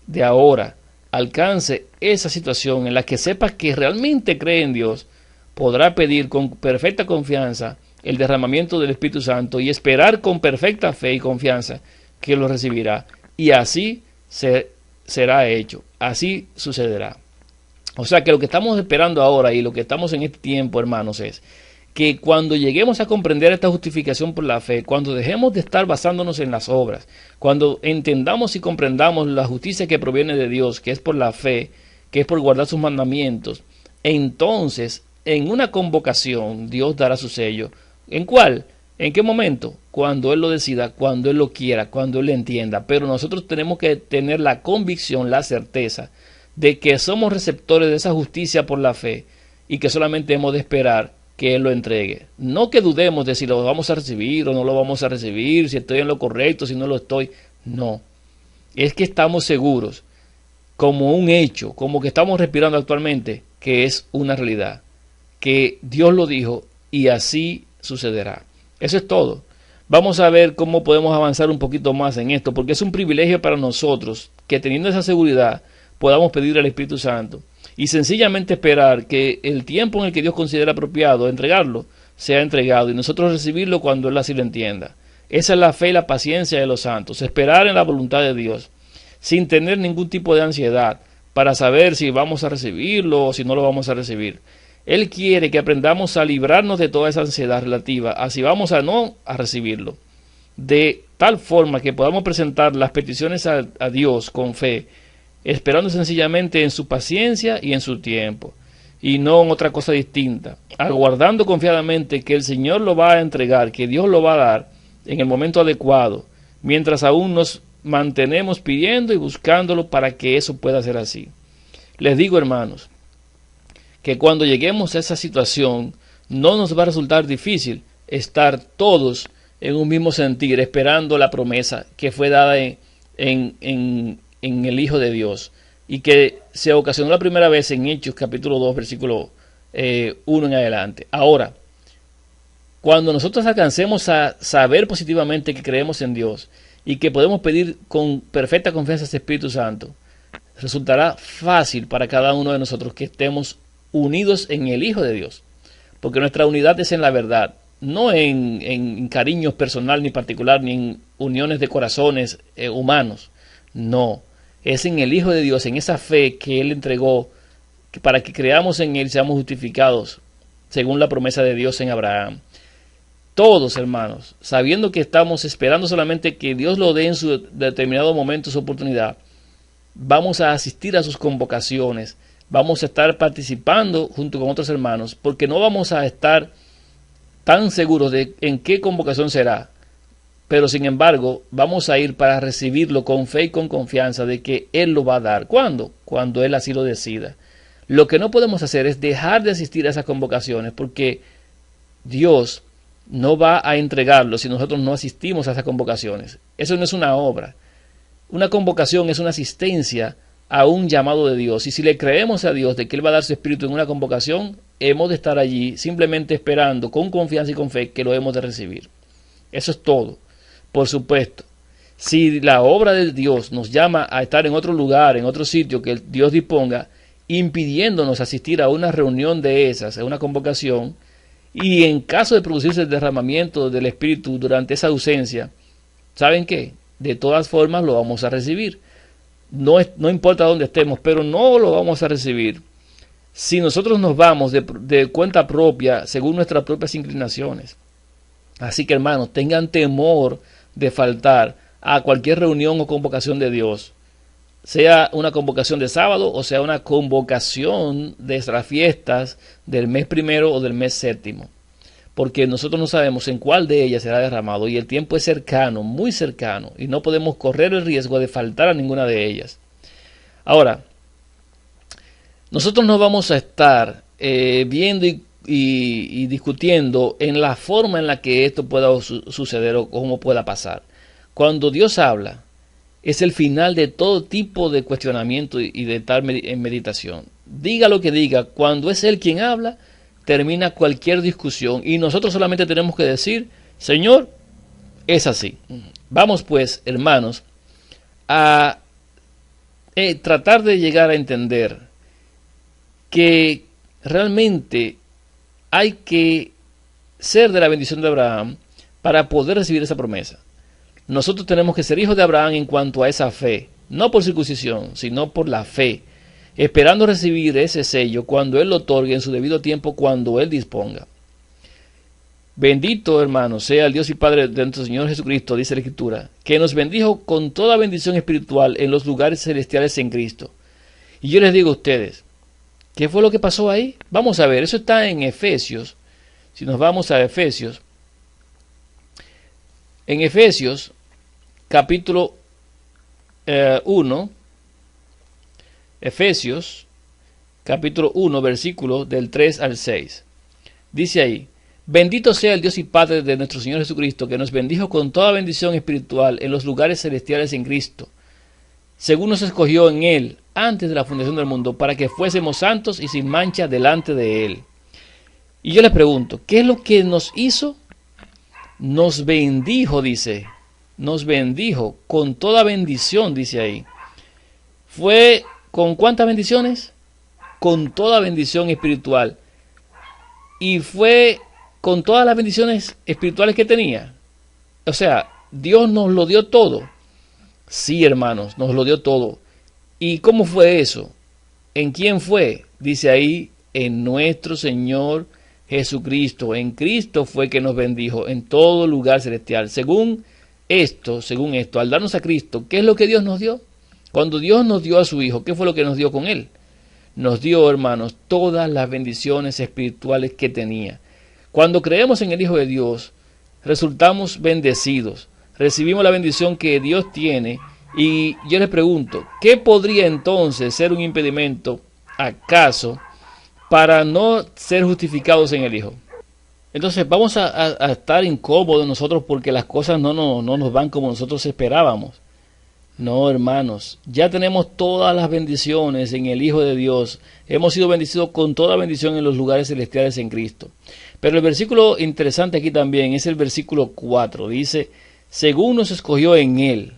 de ahora alcance esa situación en la que sepa que realmente cree en Dios, podrá pedir con perfecta confianza el derramamiento del Espíritu Santo y esperar con perfecta fe y confianza que lo recibirá. Y así será hecho, así sucederá. O sea que lo que estamos esperando ahora y lo que estamos en este tiempo, hermanos, es que cuando lleguemos a comprender esta justificación por la fe, cuando dejemos de estar basándonos en las obras, cuando entendamos y comprendamos la justicia que proviene de Dios, que es por la fe, que es por guardar sus mandamientos, entonces en una convocación Dios dará su sello. ¿En cuál? ¿En qué momento? Cuando Él lo decida, cuando Él lo quiera, cuando Él lo entienda. Pero nosotros tenemos que tener la convicción, la certeza de que somos receptores de esa justicia por la fe y que solamente hemos de esperar que Él lo entregue. No que dudemos de si lo vamos a recibir o no lo vamos a recibir, si estoy en lo correcto, si no lo estoy. No. Es que estamos seguros, como un hecho, como que estamos respirando actualmente, que es una realidad, que Dios lo dijo y así sucederá. Eso es todo. Vamos a ver cómo podemos avanzar un poquito más en esto, porque es un privilegio para nosotros que teniendo esa seguridad podamos pedir al Espíritu Santo y sencillamente esperar que el tiempo en el que Dios considera apropiado entregarlo sea entregado y nosotros recibirlo cuando Él así lo entienda. Esa es la fe y la paciencia de los santos, esperar en la voluntad de Dios sin tener ningún tipo de ansiedad para saber si vamos a recibirlo o si no lo vamos a recibir. Él quiere que aprendamos a librarnos de toda esa ansiedad relativa a si vamos a no a recibirlo, de tal forma que podamos presentar las peticiones a Dios con fe, esperando sencillamente en su paciencia y en su tiempo, y no en otra cosa distinta, aguardando confiadamente que el Señor lo va a entregar, que Dios lo va a dar en el momento adecuado, mientras aún nos mantenemos pidiendo y buscándolo para que eso pueda ser así. Les digo, hermanos, que cuando lleguemos a esa situación, no nos va a resultar difícil estar todos en un mismo sentir, esperando la promesa que fue dada en el Hijo de Dios, y que se ocasionó la primera vez en Hechos capítulo 2, versículo 1 en adelante. Ahora, cuando nosotros alcancemos a saber positivamente que creemos en Dios y que podemos pedir con perfecta confianza a ese Espíritu Santo, resultará fácil para cada uno de nosotros que estemos unidos en el Hijo de Dios, porque nuestra unidad es en la verdad, no en cariños personal ni particular, ni en uniones de corazones humanos, no, es en el Hijo de Dios, en esa fe que Él entregó, para que creamos en Él y seamos justificados, según la promesa de Dios en Abraham. Todos, hermanos, sabiendo que estamos esperando solamente que Dios lo dé en su determinado momento, su oportunidad, vamos a asistir a sus convocaciones, vamos a estar participando junto con otros hermanos, porque no vamos a estar tan seguros de en qué convocación será, pero sin embargo vamos a ir para recibirlo con fe y con confianza de que Él lo va a dar. ¿Cuándo? Cuando Él así lo decida. Lo que no podemos hacer es dejar de asistir a esas convocaciones, porque Dios no va a entregarlo si nosotros no asistimos a esas convocaciones. Eso no es una obra. Una convocación es una asistencia a un llamado de Dios. Y si le creemos a Dios de que Él va a dar su Espíritu en una convocación, hemos de estar allí simplemente esperando con confianza y con fe que lo hemos de recibir. Eso es todo. Por supuesto, si la obra de Dios nos llama a estar en otro lugar, en otro sitio que Dios disponga, impidiéndonos asistir a una reunión de esas, a una convocación, y en caso de producirse el derramamiento del Espíritu durante esa ausencia, ¿saben qué? De todas formas lo vamos a recibir. No importa dónde estemos, pero no lo vamos a recibir si nosotros nos vamos de cuenta propia, según nuestras propias inclinaciones. Así que, hermanos, tengan temor de faltar a cualquier reunión o convocación de Dios, sea una convocación de sábado o sea una convocación de las fiestas del mes primero o del mes séptimo, porque nosotros no sabemos en cuál de ellas será derramado y el tiempo es cercano, muy cercano, y no podemos correr el riesgo de faltar a ninguna de ellas. Ahora, nosotros no vamos a estar viendo y discutiendo en la forma en la que esto pueda suceder o cómo pueda pasar. Cuando Dios habla, es el final de todo tipo de cuestionamiento y de estar en meditación. Diga lo que diga, cuando es Él quien habla, termina cualquier discusión y nosotros solamente tenemos que decir, Señor, es así. Vamos pues, hermanos, a tratar de llegar a entender que realmente hay que ser de la bendición de Abraham para poder recibir esa promesa. Nosotros tenemos que ser hijos de Abraham en cuanto a esa fe, no por circuncisión, sino por la fe, esperando recibir ese sello cuando Él lo otorgue en su debido tiempo, cuando Él disponga. Bendito, hermano, sea el Dios y Padre de nuestro Señor Jesucristo, dice la Escritura, que nos bendijo con toda bendición espiritual en los lugares celestiales en Cristo. Y yo les digo a ustedes, ¿qué fue lo que pasó ahí? Vamos a ver, eso está en Efesios. Si nos vamos a Efesios, en Efesios capítulo 1, Efesios capítulo 1, versículo del 3 al 6. Dice ahí, bendito sea el Dios y Padre de nuestro Señor Jesucristo, que nos bendijo con toda bendición espiritual en los lugares celestiales en Cristo, según nos escogió en Él antes de la fundación del mundo, para que fuésemos santos y sin mancha delante de Él. Y yo les pregunto, ¿qué es lo que nos hizo? Nos bendijo, dice, nos bendijo con toda bendición, dice ahí. ¿Fue con cuántas bendiciones? Con toda bendición espiritual. Y fue con todas las bendiciones espirituales que tenía. O sea, Dios nos lo dio todo. Sí, hermanos, nos lo dio todo. ¿Y cómo fue eso? ¿En quién fue? Dice ahí, en nuestro Señor Jesucristo. En Cristo fue que nos bendijo en todo lugar celestial. Según esto, al darnos a Cristo, ¿qué es lo que Dios nos dio? Cuando Dios nos dio a su Hijo, ¿qué fue lo que nos dio con Él? Nos dio, hermanos, todas las bendiciones espirituales que tenía. Cuando creemos en el Hijo de Dios, resultamos bendecidos. Recibimos la bendición que Dios tiene Y yo les pregunto, ¿qué podría entonces ser un impedimento, acaso, para no ser justificados en el Hijo? Entonces vamos a estar incómodos nosotros porque las cosas no nos van como nosotros esperábamos. No, hermanos, ya tenemos todas las bendiciones en el Hijo de Dios. Hemos sido bendecidos con toda bendición en los lugares celestiales en Cristo. Pero el versículo interesante aquí también es el versículo 4. Dice, según nos escogió en Él.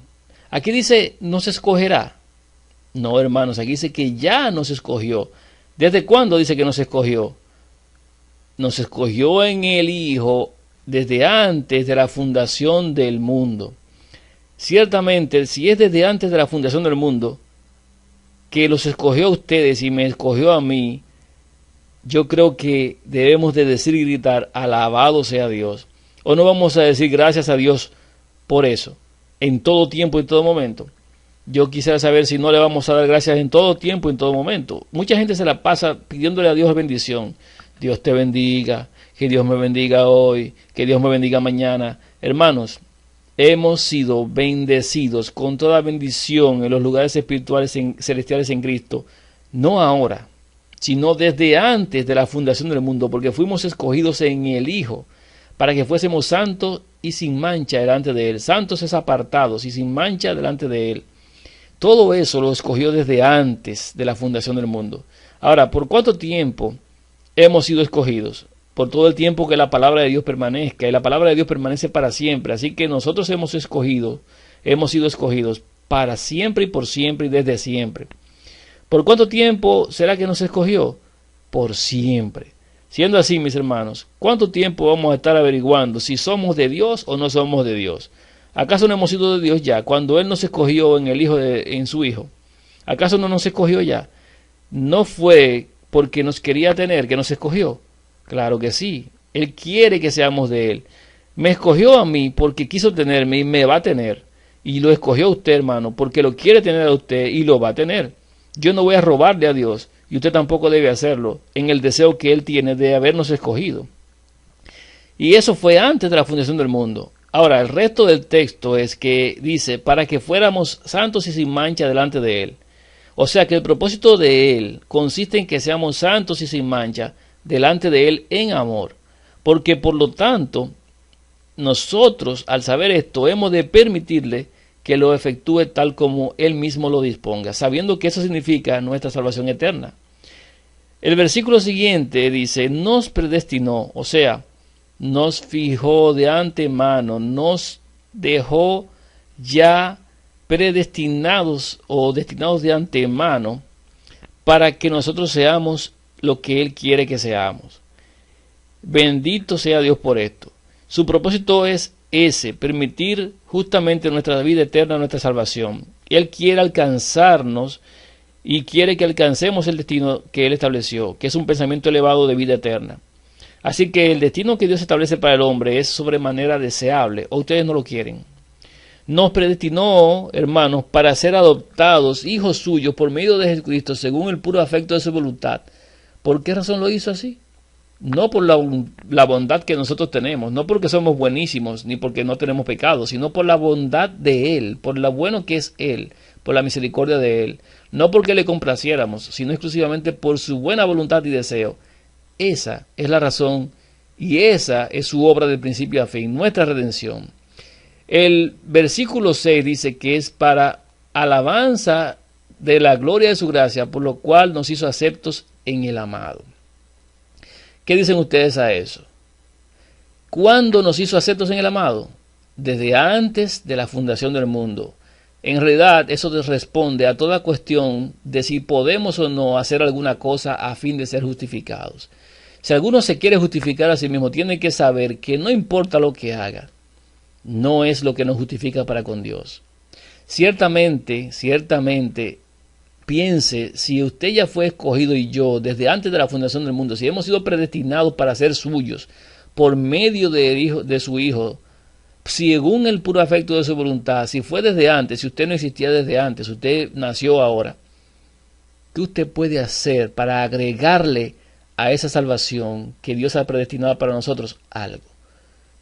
Aquí dice, nos escogerá. No, hermanos, aquí dice que ya nos escogió. ¿Desde cuándo dice que nos escogió? Nos escogió en el Hijo desde antes de la fundación del mundo. Ciertamente, si es desde antes de la fundación del mundo que los escogió a ustedes y me escogió a mí, yo creo que debemos de decir y gritar, alabado sea Dios. O no vamos a decir gracias a Dios por eso, en todo tiempo y en todo momento. Yo quisiera saber si no le vamos a dar gracias en todo tiempo y en todo momento. Mucha gente se la pasa pidiéndole a Dios bendición. Dios te bendiga, que Dios me bendiga hoy, que Dios me bendiga mañana. Hermanos, hemos sido bendecidos con toda bendición en los lugares espirituales celestiales en Cristo, no ahora, sino desde antes de la fundación del mundo, porque fuimos escogidos en el Hijo, para que fuésemos santos y sin mancha delante de Él. Santos es apartados y sin mancha delante de Él. Todo eso lo escogió desde antes de la fundación del mundo. Ahora, ¿por cuánto tiempo hemos sido escogidos? Por todo el tiempo que la palabra de Dios permanezca, y la palabra de Dios permanece para siempre. Así que nosotros hemos sido escogidos para siempre y desde siempre. ¿Por cuánto tiempo será que nos escogió? Por siempre. Siendo así, mis hermanos, ¿cuánto tiempo vamos a estar averiguando si somos de Dios o no somos de Dios? ¿Acaso no hemos sido de Dios ya cuando Él nos escogió en su Hijo? ¿Acaso no nos escogió ya? ¿No fue porque nos quería tener que nos escogió? Claro que sí. Él quiere que seamos de Él. Me escogió a mí porque quiso tenerme y me va a tener. Y lo escogió a usted, hermano, porque lo quiere tener a usted y lo va a tener. Yo no voy a robarle a Dios y usted tampoco debe hacerlo en el deseo que Él tiene de habernos escogido. Y eso fue antes de la fundación del mundo. Ahora, el resto del texto es que dice, para que fuéramos santos y sin mancha delante de Él. O sea que el propósito de Él consiste en que seamos santos y sin mancha delante de Él en amor. Porque por lo tanto, nosotros al saber esto hemos de permitirle que lo efectúe tal como Él mismo lo disponga, sabiendo que eso significa nuestra salvación eterna. El versículo siguiente dice, nos predestinó, o sea, nos fijó de antemano, nos dejó ya predestinados o destinados de antemano para que nosotros seamos lo que Él quiere que seamos. Bendito sea Dios por esto. Su propósito es ese, permitir justamente nuestra vida eterna, nuestra salvación. Él quiere alcanzarnos y quiere que alcancemos el destino que Él estableció, que es un pensamiento elevado de vida eterna. Así que el destino que Dios establece para el hombre es sobremanera deseable, o ustedes no lo quieren. Nos predestinó, hermanos, para ser adoptados, hijos suyos, por medio de Jesucristo, según el puro afecto de su voluntad. ¿Por qué razón lo hizo así? No por la bondad que nosotros tenemos, no porque somos buenísimos, ni porque no tenemos pecado, sino por la bondad de Él, por lo bueno que es Él, por la misericordia de Él. No porque le complaciéramos, sino exclusivamente por su buena voluntad y deseo. Esa es la razón y esa es su obra de principio a fin, nuestra redención. El versículo 6 dice que es para alabanza de la gloria de su gracia, por lo cual nos hizo aceptos en el amado. ¿Qué dicen ustedes a eso? ¿Cuándo nos hizo aceptos en el amado? Desde antes de la fundación del mundo. En realidad, eso responde a toda cuestión de si podemos o no hacer alguna cosa a fin de ser justificados. Si alguno se quiere justificar a sí mismo, tiene que saber que no importa lo que haga, no es lo que nos justifica para con Dios. Ciertamente, piense, si usted ya fue escogido y yo, desde antes de la fundación del mundo, si hemos sido predestinados para ser suyos, por medio de su Hijo, según el puro afecto de su voluntad, si fue desde antes, si usted no existía desde antes, usted nació ahora, ¿qué usted puede hacer para agregarle a esa salvación que Dios ha predestinado para nosotros algo?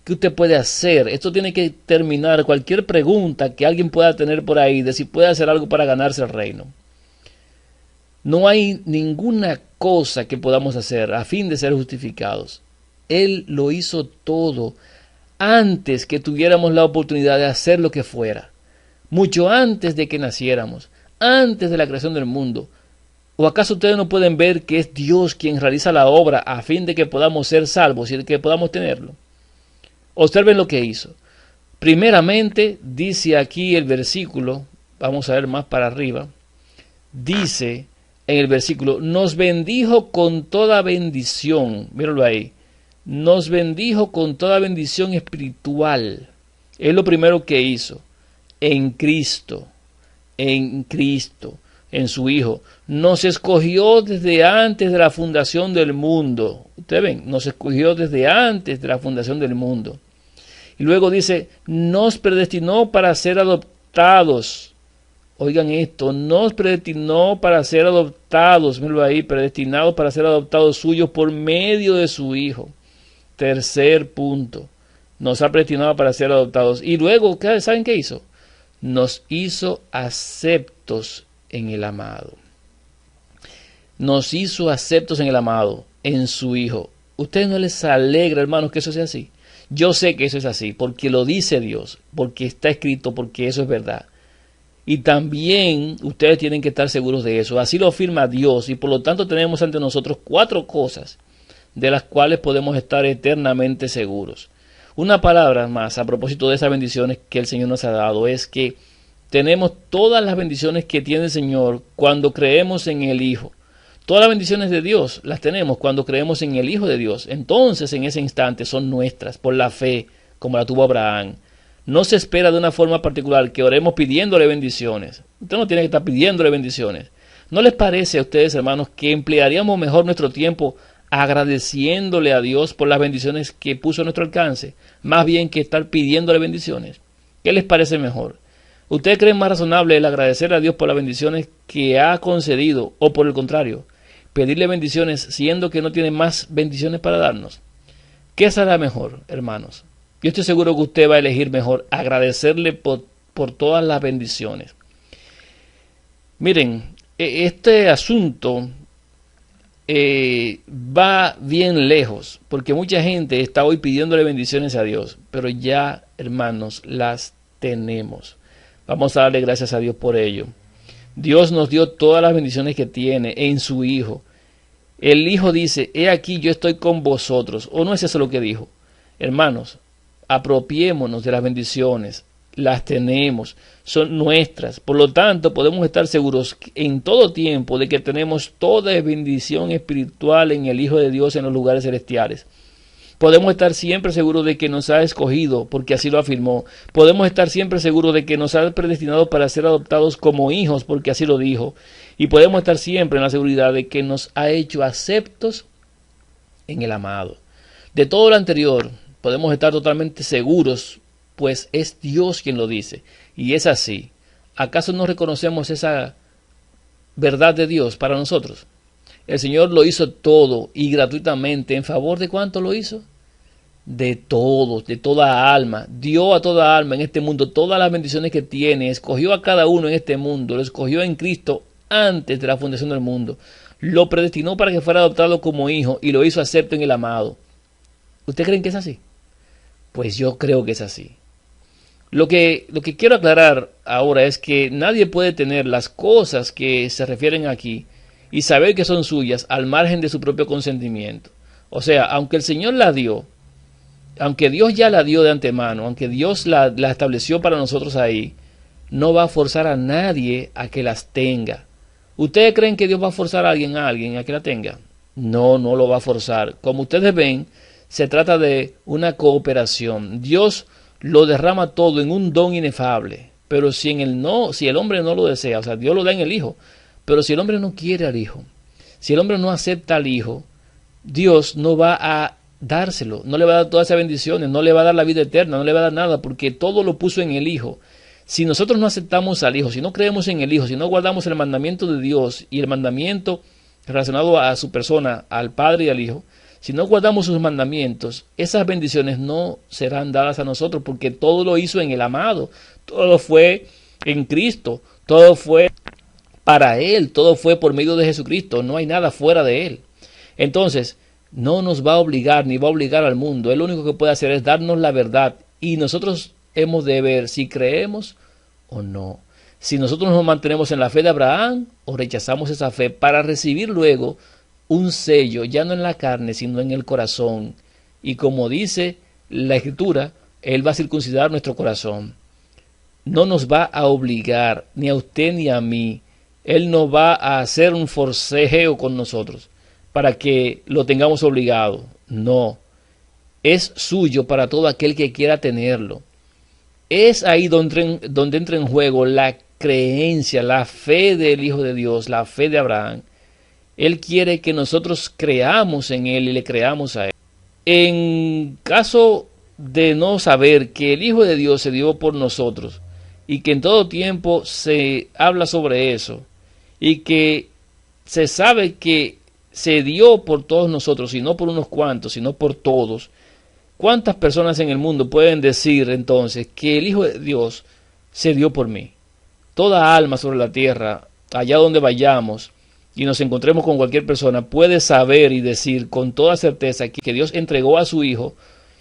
¿Qué usted puede hacer? Esto tiene que terminar. Cualquier pregunta que alguien pueda tener por ahí de si puede hacer algo para ganarse el reino. No hay ninguna cosa que podamos hacer a fin de ser justificados. Él lo hizo todo antes que tuviéramos la oportunidad de hacer lo que fuera. Mucho antes de que naciéramos, antes de la creación del mundo. ¿O acaso ustedes no pueden ver que es Dios quien realiza la obra a fin de que podamos ser salvos y de que podamos tenerlo? Observen lo que hizo. Primeramente, dice aquí el versículo, vamos a ver más para arriba, dice en el versículo, nos bendijo con toda bendición, míralo ahí, nos bendijo con toda bendición espiritual. Es lo primero que hizo, en Cristo, en su Hijo. Nos escogió desde antes de la fundación del mundo. Ustedes ven, nos escogió desde antes de la fundación del mundo. Y luego dice, nos predestinó para ser adoptados. Oigan esto, nos predestinó para ser adoptados. Mírenlo ahí, predestinados para ser adoptados suyos por medio de su Hijo. Tercer punto, nos ha predestinado para ser adoptados. Y luego, ¿saben qué hizo? Nos hizo aceptos en el amado. Nos hizo aceptos en el amado, en su Hijo. ¿Ustedes no les alegra, hermanos, que eso sea así? Yo sé que eso es así, porque lo dice Dios, porque está escrito, porque eso es verdad. Y también ustedes tienen que estar seguros de eso. Así lo afirma Dios, y por lo tanto tenemos ante nosotros 4 cosas de las cuales podemos estar eternamente seguros. Una palabra más a propósito de esas bendiciones que el Señor nos ha dado es que tenemos todas las bendiciones que tiene el Señor cuando creemos en el Hijo. Todas las bendiciones de Dios las tenemos cuando creemos en el Hijo de Dios. Entonces, en ese instante son nuestras por la fe, como la tuvo Abraham. No se espera de una forma particular que oremos pidiéndole bendiciones. Usted no tiene que estar pidiéndole bendiciones. ¿No les parece a ustedes, hermanos, que emplearíamos mejor nuestro tiempo agradeciéndole a Dios por las bendiciones que puso a nuestro alcance, más bien que estar pidiéndole bendiciones? ¿Qué les parece mejor? ¿Ustedes creen más razonable el agradecer a Dios por las bendiciones que ha concedido, o por el contrario, pedirle bendiciones siendo que no tiene más bendiciones para darnos? ¿Qué será mejor, hermanos? Yo estoy seguro que usted va a elegir mejor agradecerle por todas las bendiciones. Miren, este asunto va bien lejos, porque mucha gente está hoy pidiéndole bendiciones a Dios, pero ya, hermanos, las tenemos. Vamos a darle gracias a Dios por ello. Dios nos dio todas las bendiciones que tiene en su Hijo. El Hijo dice, he aquí yo estoy con vosotros. ¿O no es eso lo que dijo? Hermanos, apropiémonos de las bendiciones. Las tenemos, son nuestras. Por lo tanto, podemos estar seguros en todo tiempo de que tenemos toda bendición espiritual en el Hijo de Dios en los lugares celestiales. Podemos estar siempre seguros de que nos ha escogido, porque así lo afirmó. Podemos estar siempre seguros de que nos ha predestinado para ser adoptados como hijos, porque así lo dijo. Y podemos estar siempre en la seguridad de que nos ha hecho aceptos en el amado. De todo lo anterior, podemos estar totalmente seguros, pues es Dios quien lo dice. Y es así. ¿Acaso no reconocemos esa verdad de Dios para nosotros? El Señor lo hizo todo y gratuitamente. ¿En favor de cuánto lo hizo? De todos, de toda alma. Dio a toda alma en este mundo todas las bendiciones que tiene. Escogió a cada uno en este mundo. Lo escogió en Cristo antes de la fundación del mundo. Lo predestinó para que fuera adoptado como hijo y lo hizo acepto en el amado. ¿Ustedes creen que es así? Pues yo creo que es así. Lo que quiero aclarar ahora es que nadie puede tener las cosas que se refieren aquí y saber que son suyas al margen de su propio consentimiento. O sea, aunque el Señor la dio, aunque Dios ya la dio de antemano, aunque Dios la estableció para nosotros ahí, no va a forzar a nadie a que las tenga. ¿Ustedes creen que Dios va a forzar a alguien a que la tenga? No, no lo va a forzar. Como ustedes ven, se trata de una cooperación. Dios lo derrama todo en un don inefable, pero si el hombre no lo desea, o sea, Dios lo da en el Hijo, pero si el hombre no quiere al Hijo, si el hombre no acepta al Hijo, Dios no va a dárselo, no le va a dar todas esas bendiciones, no le va a dar la vida eterna, no le va a dar nada, porque todo lo puso en el Hijo. Si nosotros no aceptamos al Hijo, si no creemos en el Hijo, si no guardamos el mandamiento de Dios y el mandamiento relacionado a su persona, al Padre y al Hijo, si no guardamos sus mandamientos, esas bendiciones no serán dadas a nosotros, porque todo lo hizo en el amado, todo fue en Cristo, todo fue para Él, todo fue por medio de Jesucristo, no hay nada fuera de Él. Entonces, no nos va a obligar ni va a obligar al mundo, Él lo único que puede hacer es darnos la verdad y nosotros hemos de ver si creemos o no. Si nosotros nos mantenemos en la fe de Abraham o rechazamos esa fe para recibir luego un sello, ya no en la carne, sino en el corazón. Y como dice la Escritura, Él va a circuncidar nuestro corazón. No nos va a obligar, ni a usted ni a mí. Él no va a hacer un forcejeo con nosotros para que lo tengamos obligado. No. Es suyo para todo aquel que quiera tenerlo. Es ahí donde entra en juego la creencia, la fe del Hijo de Dios, la fe de Abraham. Él quiere que nosotros creamos en Él y le creamos a Él. En caso de no saber que el Hijo de Dios se dio por nosotros y que en todo tiempo se habla sobre eso y que se sabe que se dio por todos nosotros y no por unos cuantos, sino por todos, ¿cuántas personas en el mundo pueden decir entonces que el Hijo de Dios se dio por mí? Toda alma sobre la tierra, allá donde vayamos y nos encontremos con cualquier persona, puede saber y decir con toda certeza que Dios entregó a su Hijo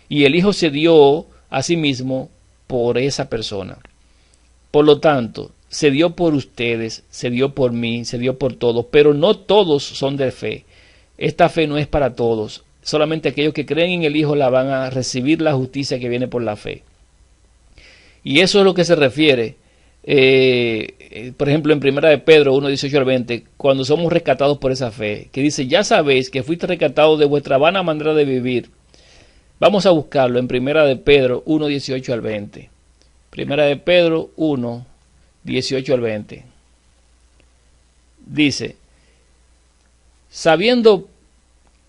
y el Hijo se dio a sí mismo por esa persona. Por lo tanto, se dio por ustedes, se dio por mí, se dio por todos, pero no todos son de fe. Esta fe no es para todos. Solamente aquellos que creen en el Hijo la van a recibir la justicia que viene por la fe. Y eso es lo que se refiere, por ejemplo, en Primera de Pedro 1, 18 al 20, cuando somos rescatados por esa fe, que dice, ya sabéis que fuiste rescatados de vuestra vana manera de vivir. Vamos a buscarlo en Primera de Pedro 1, 18 al 20. Primera de Pedro 1, 18 al 20. Dice, sabiendo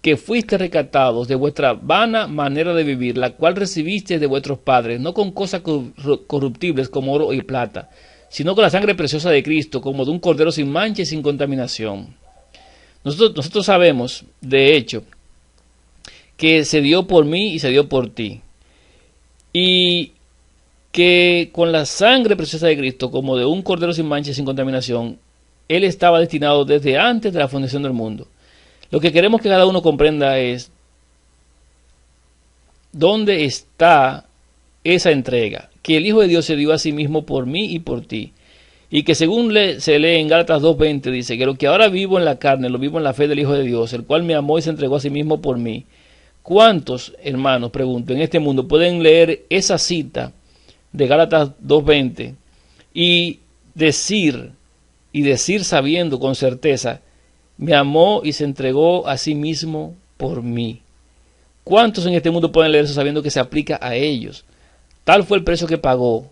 que fuiste rescatados de vuestra vana manera de vivir, la cual recibisteis de vuestros padres, no con cosas corruptibles como oro y plata, sino con la sangre preciosa de Cristo, como de un cordero sin mancha y sin contaminación. Nosotros sabemos, de hecho, que se dio por mí y se dio por ti. Y que con la sangre preciosa de Cristo, como de un cordero sin mancha y sin contaminación, Él estaba destinado desde antes de la fundación del mundo. Lo que queremos que cada uno comprenda es dónde está esa entrega, que el Hijo de Dios se dio a sí mismo por mí y por ti, y que según se lee en Gálatas 2:20, dice que lo que ahora vivo en la carne, lo vivo en la fe del Hijo de Dios, el cual me amó y se entregó a sí mismo por mí. ¿Cuántos, hermanos, pregunto, en este mundo pueden leer esa cita de Gálatas 2:20 y decir sabiendo con certeza, me amó y se entregó a sí mismo por mí? ¿Cuántos en este mundo pueden leer eso sabiendo que se aplica a ellos? Tal fue el precio que pagó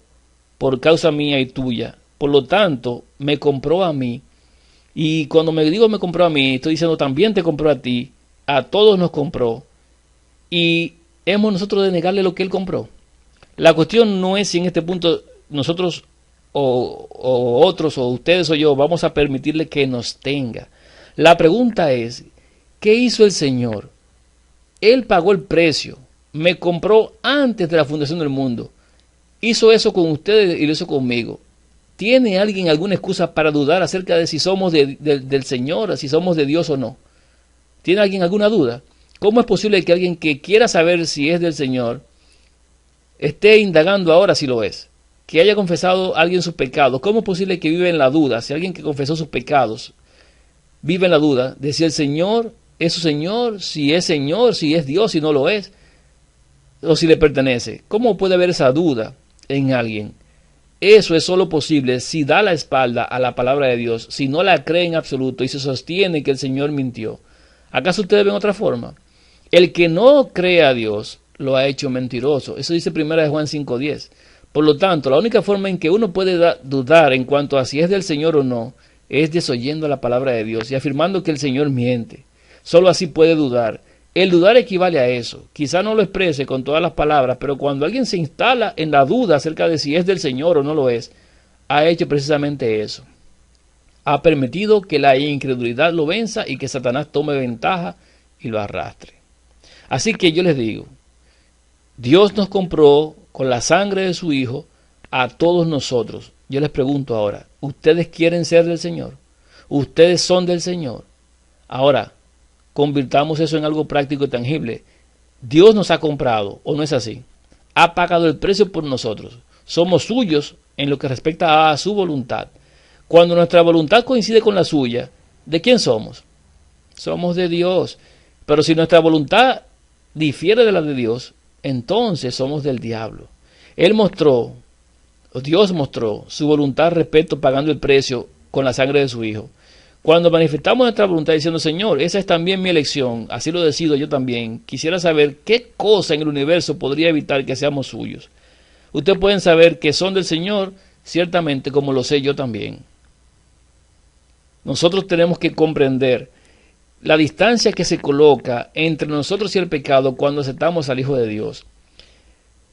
por causa mía y tuya. Por lo tanto, me compró a mí. Y cuando me digo me compró a mí, estoy diciendo también te compró a ti. A todos nos compró. Y hemos nosotros de negarle lo que Él compró. La cuestión no es si en este punto nosotros o otros o ustedes o yo vamos a permitirle que nos tenga. La pregunta es, ¿qué hizo el Señor? Él pagó el precio, me compró antes de la fundación del mundo. Hizo eso con ustedes y lo hizo conmigo. ¿Tiene alguien alguna excusa para dudar acerca de si somos del Señor, si somos de Dios o no? ¿Tiene alguien alguna duda? ¿Cómo es posible que alguien que quiera saber si es del Señor esté indagando ahora si lo es? Que haya confesado a alguien sus pecados. ¿Cómo es posible que vive en la duda? Si alguien que confesó sus pecados vive en la duda de si el Señor es su Señor, si es Dios, si no lo es, o si le pertenece. ¿Cómo puede haber esa duda en alguien? Eso es solo posible si da la espalda a la palabra de Dios, si no la cree en absoluto y se sostiene que el Señor mintió. ¿Acaso ustedes ven otra forma? El que no cree a Dios lo ha hecho mentiroso. Eso dice 1 Juan 5:10. Por lo tanto, la única forma en que uno puede dudar en cuanto a si es del Señor o no, es desoyendo la palabra de Dios y afirmando que el Señor miente. Solo así puede dudar. El dudar equivale a eso. Quizá no lo exprese con todas las palabras, pero cuando alguien se instala en la duda acerca de si es del Señor o no lo es, ha hecho precisamente eso. Ha permitido que la incredulidad lo venza y que Satanás tome ventaja y lo arrastre. Así que yo les digo, Dios nos compró con la sangre de su Hijo a todos nosotros. Yo les pregunto ahora, ¿ustedes quieren ser del Señor? ¿Ustedes son del Señor? Ahora, convirtamos eso en algo práctico y tangible. Dios nos ha comprado, ¿o no es así? Ha pagado el precio por nosotros. Somos suyos en lo que respecta a su voluntad. Cuando nuestra voluntad coincide con la suya, ¿de quién somos? Somos de Dios. Pero si nuestra voluntad difiere de la de Dios, entonces somos del diablo. Dios mostró su voluntad respecto pagando el precio con la sangre de su Hijo. Cuando manifestamos nuestra voluntad diciendo, Señor, esa es también mi elección, así lo decido yo también, quisiera saber qué cosa en el universo podría evitar que seamos suyos. Ustedes pueden saber que son del Señor, ciertamente como lo sé yo también. Nosotros tenemos que comprender la distancia que se coloca entre nosotros y el pecado cuando aceptamos al Hijo de Dios.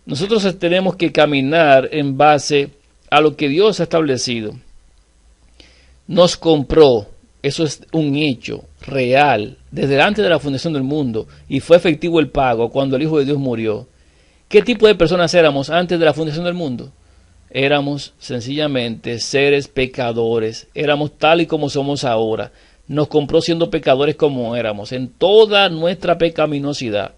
Nosotros tenemos que caminar en base a lo que Dios ha establecido. Nos compró, eso es un hecho real, desde antes de la fundación del mundo, y fue efectivo el pago cuando el Hijo de Dios murió. ¿Qué tipo de personas éramos antes de la fundación del mundo? Éramos sencillamente seres pecadores, éramos tal y como somos ahora. Nos compró siendo pecadores como éramos, en toda nuestra pecaminosidad.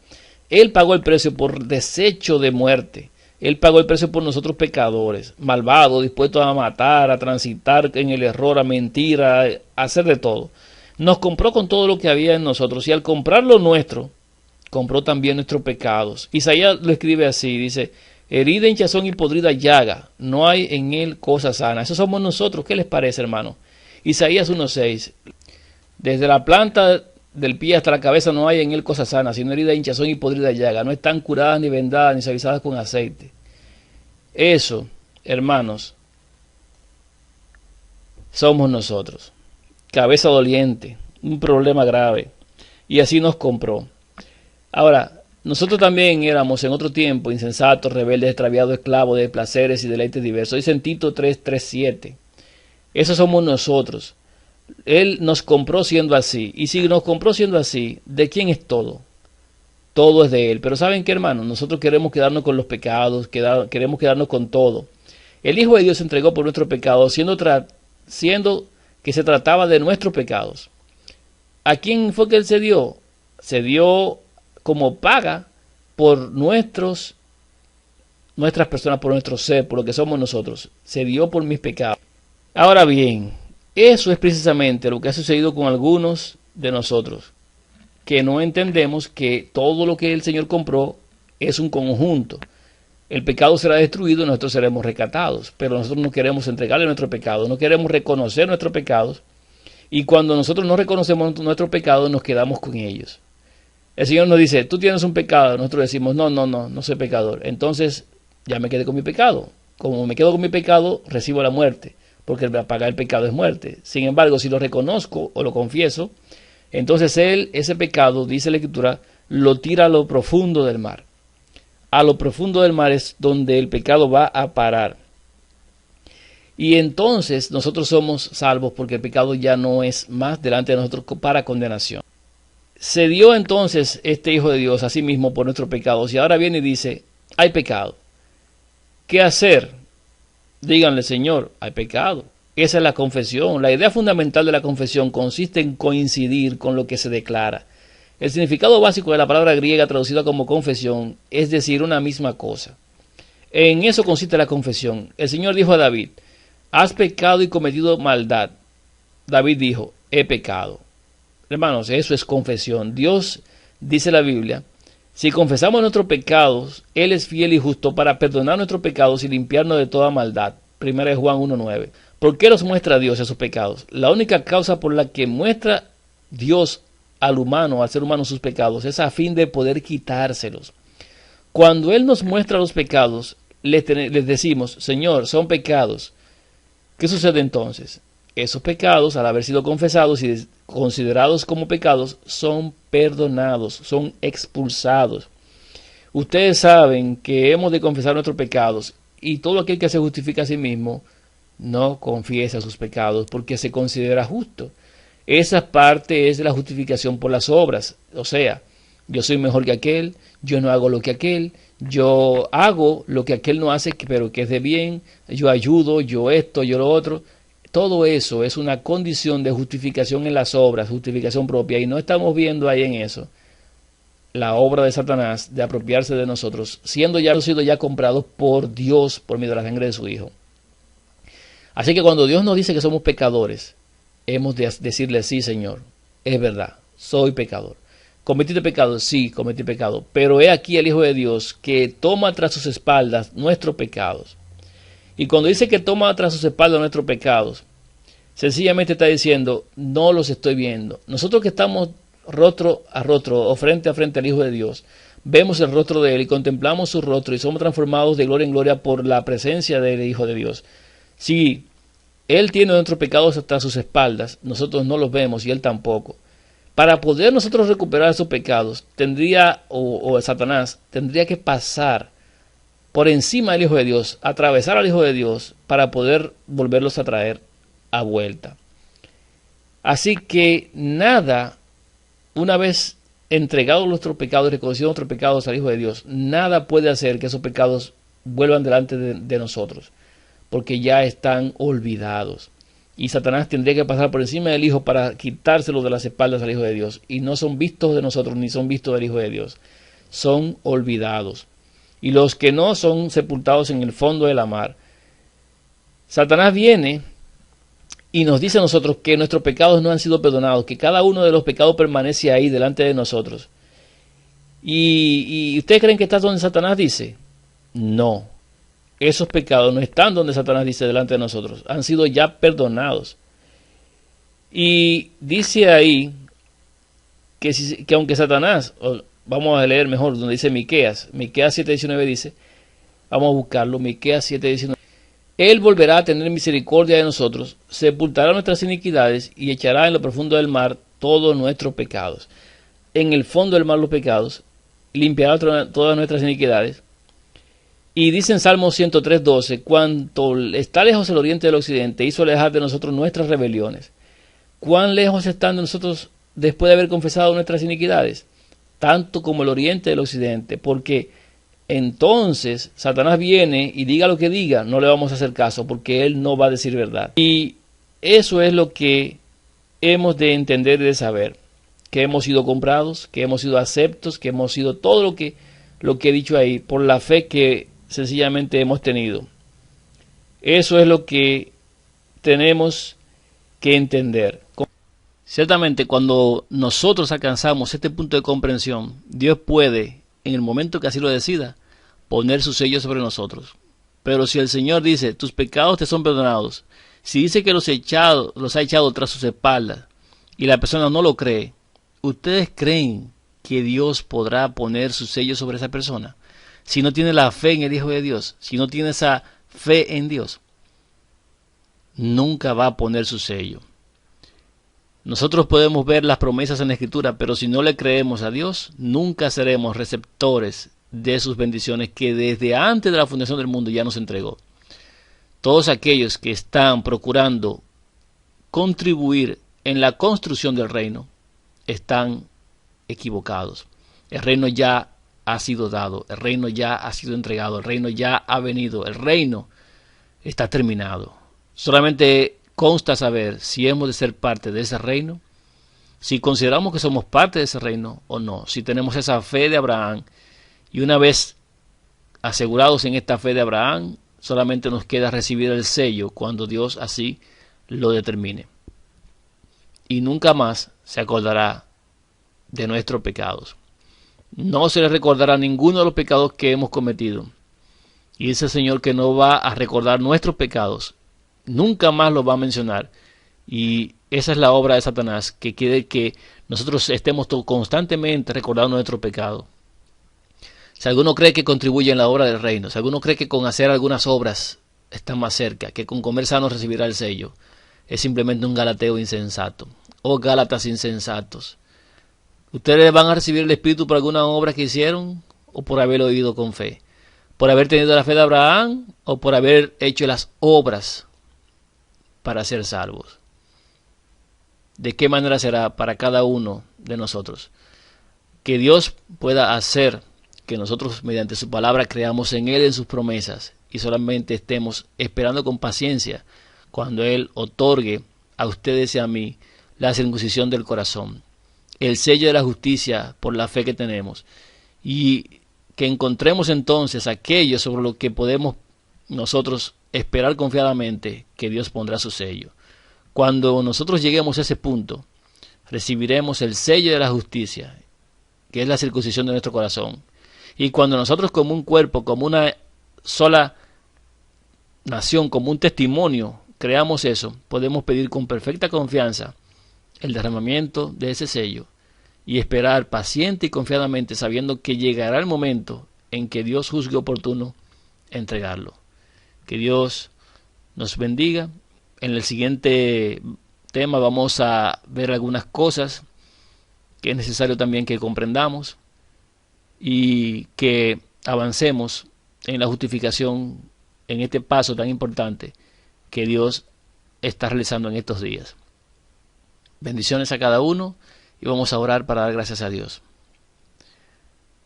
Él pagó el precio por desecho de muerte. Él pagó el precio por nosotros pecadores, malvados, dispuestos a matar, a transitar en el error, a mentir, a hacer de todo. Nos compró con todo lo que había en nosotros, y al comprar lo nuestro, compró también nuestros pecados. Isaías lo escribe así, dice, herida, hinchazón y podrida llaga, no hay en él cosa sana. Eso somos nosotros. ¿Qué les parece, hermano? Isaías 1:6, desde la planta del pie hasta la cabeza no hay en él cosa sana, sino herida, hinchazón y podrida llaga. No están curadas ni vendadas ni suavizadas con aceite. Eso, hermanos, somos nosotros. Cabeza doliente, un problema grave. Y así nos compró. Ahora, nosotros también éramos en otro tiempo insensatos, rebeldes, extraviados, esclavos de placeres y deleites diversos. Dice en Tito 3:7. Esos somos nosotros. Él nos compró siendo así. Y si nos compró siendo así, ¿de quién es todo? Todo es de Él. Pero ¿saben qué, hermanos? Nosotros queremos quedarnos con los pecados, queremos quedarnos con todo. El Hijo de Dios se entregó por nuestros pecados, siendo que se trataba de nuestros pecados. ¿A quién fue que Él se dio? Se dio como paga por nuestras personas, por nuestro ser, por lo que somos nosotros. Se dio por mis pecados. Ahora bien, eso es precisamente lo que ha sucedido con algunos de nosotros, que no entendemos que todo lo que el Señor compró es un conjunto. El pecado será destruido y nosotros seremos rescatados, pero nosotros no queremos entregarle nuestro pecado, no queremos reconocer nuestros pecados, y cuando nosotros no reconocemos nuestros pecados nos quedamos con ellos. El Señor nos dice, tú tienes un pecado, nosotros decimos, no soy pecador, entonces ya me quedé con mi pecado. Como me quedo con mi pecado, recibo la muerte, porque pagar el pecado es muerte. Sin embargo, si lo reconozco o lo confieso, entonces ese pecado, dice la Escritura, lo tira a lo profundo del mar. A lo profundo del mar es donde el pecado va a parar. Y entonces nosotros somos salvos porque el pecado ya no es más delante de nosotros para condenación. Se dio entonces este Hijo de Dios a sí mismo por nuestros pecados, y ahora viene y dice, hay pecado. ¿Qué hacer? Díganle, Señor, hay pecado. Esa es la confesión. La idea fundamental de la confesión consiste en coincidir con lo que se declara. El significado básico de la palabra griega traducida como confesión es decir una misma cosa. En eso consiste la confesión. El Señor dijo a David, has pecado y cometido maldad. David dijo, he pecado. Hermanos, eso es confesión. Dios, dice la Biblia, si confesamos nuestros pecados, Él es fiel y justo para perdonar nuestros pecados y limpiarnos de toda maldad. 1 Juan 1:9. ¿Por qué los muestra Dios esos pecados? La única causa por la que muestra Dios al ser humano sus pecados, es a fin de poder quitárselos. Cuando Él nos muestra los pecados, les decimos, Señor, son pecados. ¿Qué sucede entonces? Esos pecados, al haber sido confesados y considerados como pecados, son perdonados, son expulsados. Ustedes saben que hemos de confesar nuestros pecados, y todo aquel que se justifica a sí mismo no confiesa sus pecados porque se considera justo. Esa parte es de la justificación por las obras. O sea, yo soy mejor que aquel, yo no hago lo que aquel, yo hago lo que aquel no hace, pero que es de bien, yo ayudo, yo esto, yo lo otro. Todo eso es una condición de justificación en las obras, justificación propia, y no estamos viendo ahí en eso la obra de Satanás de apropiarse de nosotros, siendo ya comprados por Dios por medio de la sangre de su Hijo. Así que cuando Dios nos dice que somos pecadores, hemos de decirle: sí, Señor, es verdad, soy pecador. ¿Cometiste pecado? Sí, cometí pecado. Pero he aquí el Hijo de Dios que toma tras sus espaldas nuestros pecados. Y cuando dice que toma tras sus espaldas nuestros pecados, sencillamente está diciendo: no los estoy viendo. Nosotros que estamos rostro a rostro o frente a frente al Hijo de Dios, vemos el rostro de Él y contemplamos su rostro y somos transformados de gloria en gloria por la presencia del Hijo de Dios. Si Él tiene nuestros pecados hasta sus espaldas, nosotros no los vemos y Él tampoco. Para poder nosotros recuperar esos pecados, Satanás tendría que pasar por encima del Hijo de Dios, atravesar al Hijo de Dios para poder volverlos a traer a vuelta. Así que nada, una vez entregados nuestros pecados y reconocidos nuestros pecados al Hijo de Dios, nada puede hacer que esos pecados vuelvan delante de nosotros, porque ya están olvidados. Y Satanás tendría que pasar por encima del Hijo para quitárselo de las espaldas al Hijo de Dios. Y no son vistos de nosotros, ni son vistos del Hijo de Dios. Son olvidados. Y los que no son sepultados en el fondo de la mar. Satanás viene y nos dice a nosotros que nuestros pecados no han sido perdonados, que cada uno de los pecados permanece ahí delante de nosotros. ¿Y ustedes creen que está donde Satanás dice? No. Esos pecados no están donde Satanás dice delante de nosotros. Han sido ya perdonados. Y dice ahí que aunque Satanás, vamos a leer mejor donde dice Miqueas 7:19 dice, vamos a buscarlo, Miqueas 7:19. Él volverá a tener misericordia de nosotros, sepultará nuestras iniquidades y echará en lo profundo del mar todos nuestros pecados. En el fondo del mar los pecados, limpiará todas nuestras iniquidades. Y dice en Salmo 103:12, cuanto está lejos el oriente del occidente, hizo alejar de nosotros nuestras rebeliones. ¿Cuán lejos están de nosotros después de haber confesado nuestras iniquidades? Tanto como el oriente del occidente, porque entonces Satanás viene y diga lo que diga, no le vamos a hacer caso, porque él no va a decir verdad. Y eso es lo que hemos de entender y de saber, que hemos sido comprados, que hemos sido aceptos, que hemos sido todo lo que he dicho ahí, por la fe que sencillamente hemos tenido. Eso es lo que tenemos que entender. Ciertamente, cuando nosotros alcanzamos este punto de comprensión, Dios puede, en el momento que así lo decida, poner su sello sobre nosotros. Pero si el Señor dice, tus pecados te son perdonados, si dice que los ha echado tras sus espaldas, y la persona no lo cree, ¿ustedes creen que Dios podrá poner su sello sobre esa persona? Si no tiene la fe en el Hijo de Dios, si no tiene esa fe en Dios, nunca va a poner su sello. Nosotros podemos ver las promesas en la Escritura, pero si no le creemos a Dios, nunca seremos receptores de sus bendiciones que desde antes de la fundación del mundo ya nos entregó. Todos aquellos que están procurando contribuir en la construcción del reino están equivocados. El reino ya ha sido dado, el reino ya ha sido entregado, el reino ya ha venido, el reino está terminado. Solamente consta saber si hemos de ser parte de ese reino, si consideramos que somos parte de ese reino o no, si tenemos esa fe de Abraham, y una vez asegurados en esta fe de Abraham, solamente nos queda recibir el sello cuando Dios así lo determine. Y nunca más se acordará de nuestros pecados. No se le recordará ninguno de los pecados que hemos cometido. Y dice el Señor que no va a recordar nuestros pecados. Nunca más los va a mencionar. Y esa es la obra de Satanás, que quiere que nosotros estemos constantemente recordando nuestro pecado. Si alguno cree que contribuye en la obra del reino, si alguno cree que con hacer algunas obras está más cerca, que con comer sano recibirá el sello, es simplemente un galateo insensato. Oh gálatas insensatos. ¿Ustedes van a recibir el Espíritu por alguna obra que hicieron o por haber oído con fe? ¿Por haber tenido la fe de Abraham o por haber hecho las obras para ser salvos? ¿De qué manera será para cada uno de nosotros? que Dios pueda hacer que nosotros mediante su palabra creamos en Él, en sus promesas, y solamente estemos esperando con paciencia cuando Él otorgue a ustedes y a mí la circuncisión del corazón, el sello de la justicia por la fe que tenemos, y que encontremos entonces aquello sobre lo que podemos nosotros esperar confiadamente que Dios pondrá su sello. Cuando nosotros lleguemos a ese punto, recibiremos el sello de la justicia, que es la circuncisión de nuestro corazón. Y cuando nosotros como un cuerpo, como una sola nación, como un testimonio, creamos eso, podemos pedir con perfecta confianza el derramamiento de ese sello y esperar paciente y confiadamente, sabiendo que llegará el momento en que Dios juzgue oportuno entregarlo. Que Dios nos bendiga. En el siguiente tema vamos a ver algunas cosas que es necesario también que comprendamos y que avancemos en la justificación, en este paso tan importante que Dios está realizando en estos días. Bendiciones a cada uno y vamos a orar para dar gracias a Dios.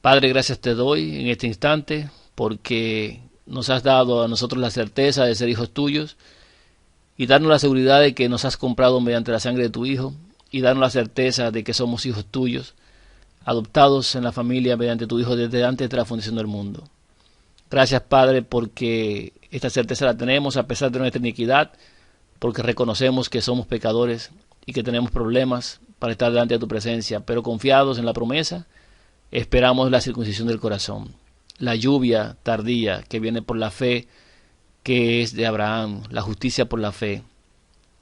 Padre, gracias te doy en este instante porque nos has dado a nosotros la certeza de ser hijos tuyos y darnos la seguridad de que nos has comprado mediante la sangre de tu Hijo y darnos la certeza de que somos hijos tuyos, adoptados en la familia mediante tu Hijo desde antes de la fundación del mundo. Gracias, Padre, porque esta certeza la tenemos a pesar de nuestra iniquidad, porque reconocemos que somos pecadores y que tenemos problemas para estar delante de tu presencia, pero confiados en la promesa, esperamos la circuncisión del corazón, la lluvia tardía que viene por la fe que es de Abraham, la justicia por la fe,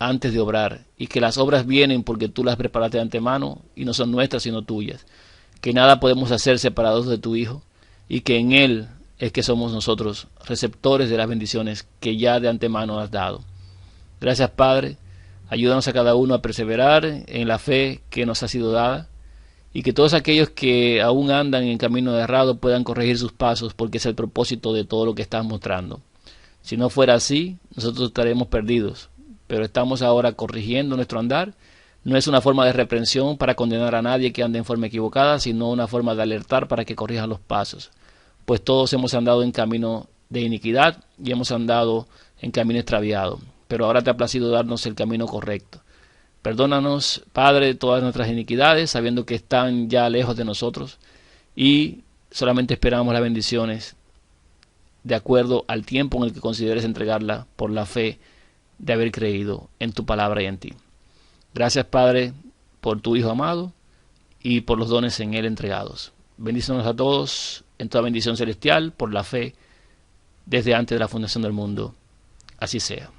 antes de obrar, y que las obras vienen porque tú las preparaste de antemano y no son nuestras sino tuyas, que nada podemos hacer separados de tu Hijo y que en Él es que somos nosotros receptores de las bendiciones que ya de antemano has dado. Gracias, Padre, ayúdanos a cada uno a perseverar en la fe que nos ha sido dada y que todos aquellos que aún andan en camino errado puedan corregir sus pasos porque es el propósito de todo lo que estás mostrando. Si no fuera así, nosotros estaremos perdidos, pero estamos ahora corrigiendo nuestro andar. No es una forma de reprensión para condenar a nadie que ande en forma equivocada, sino una forma de alertar para que corrijan los pasos, pues todos hemos andado en camino de iniquidad y hemos andado en camino extraviado, pero ahora te ha placido darnos el camino correcto. Perdónanos, Padre, todas nuestras iniquidades, sabiendo que están ya lejos de nosotros, y solamente esperamos las bendiciones de acuerdo al tiempo en el que consideres entregarla por la fe de haber creído en tu palabra y en ti. Gracias, Padre, por tu Hijo amado y por los dones en Él entregados. Bendícenos a todos en toda bendición celestial por la fe desde antes de la fundación del mundo. Así sea.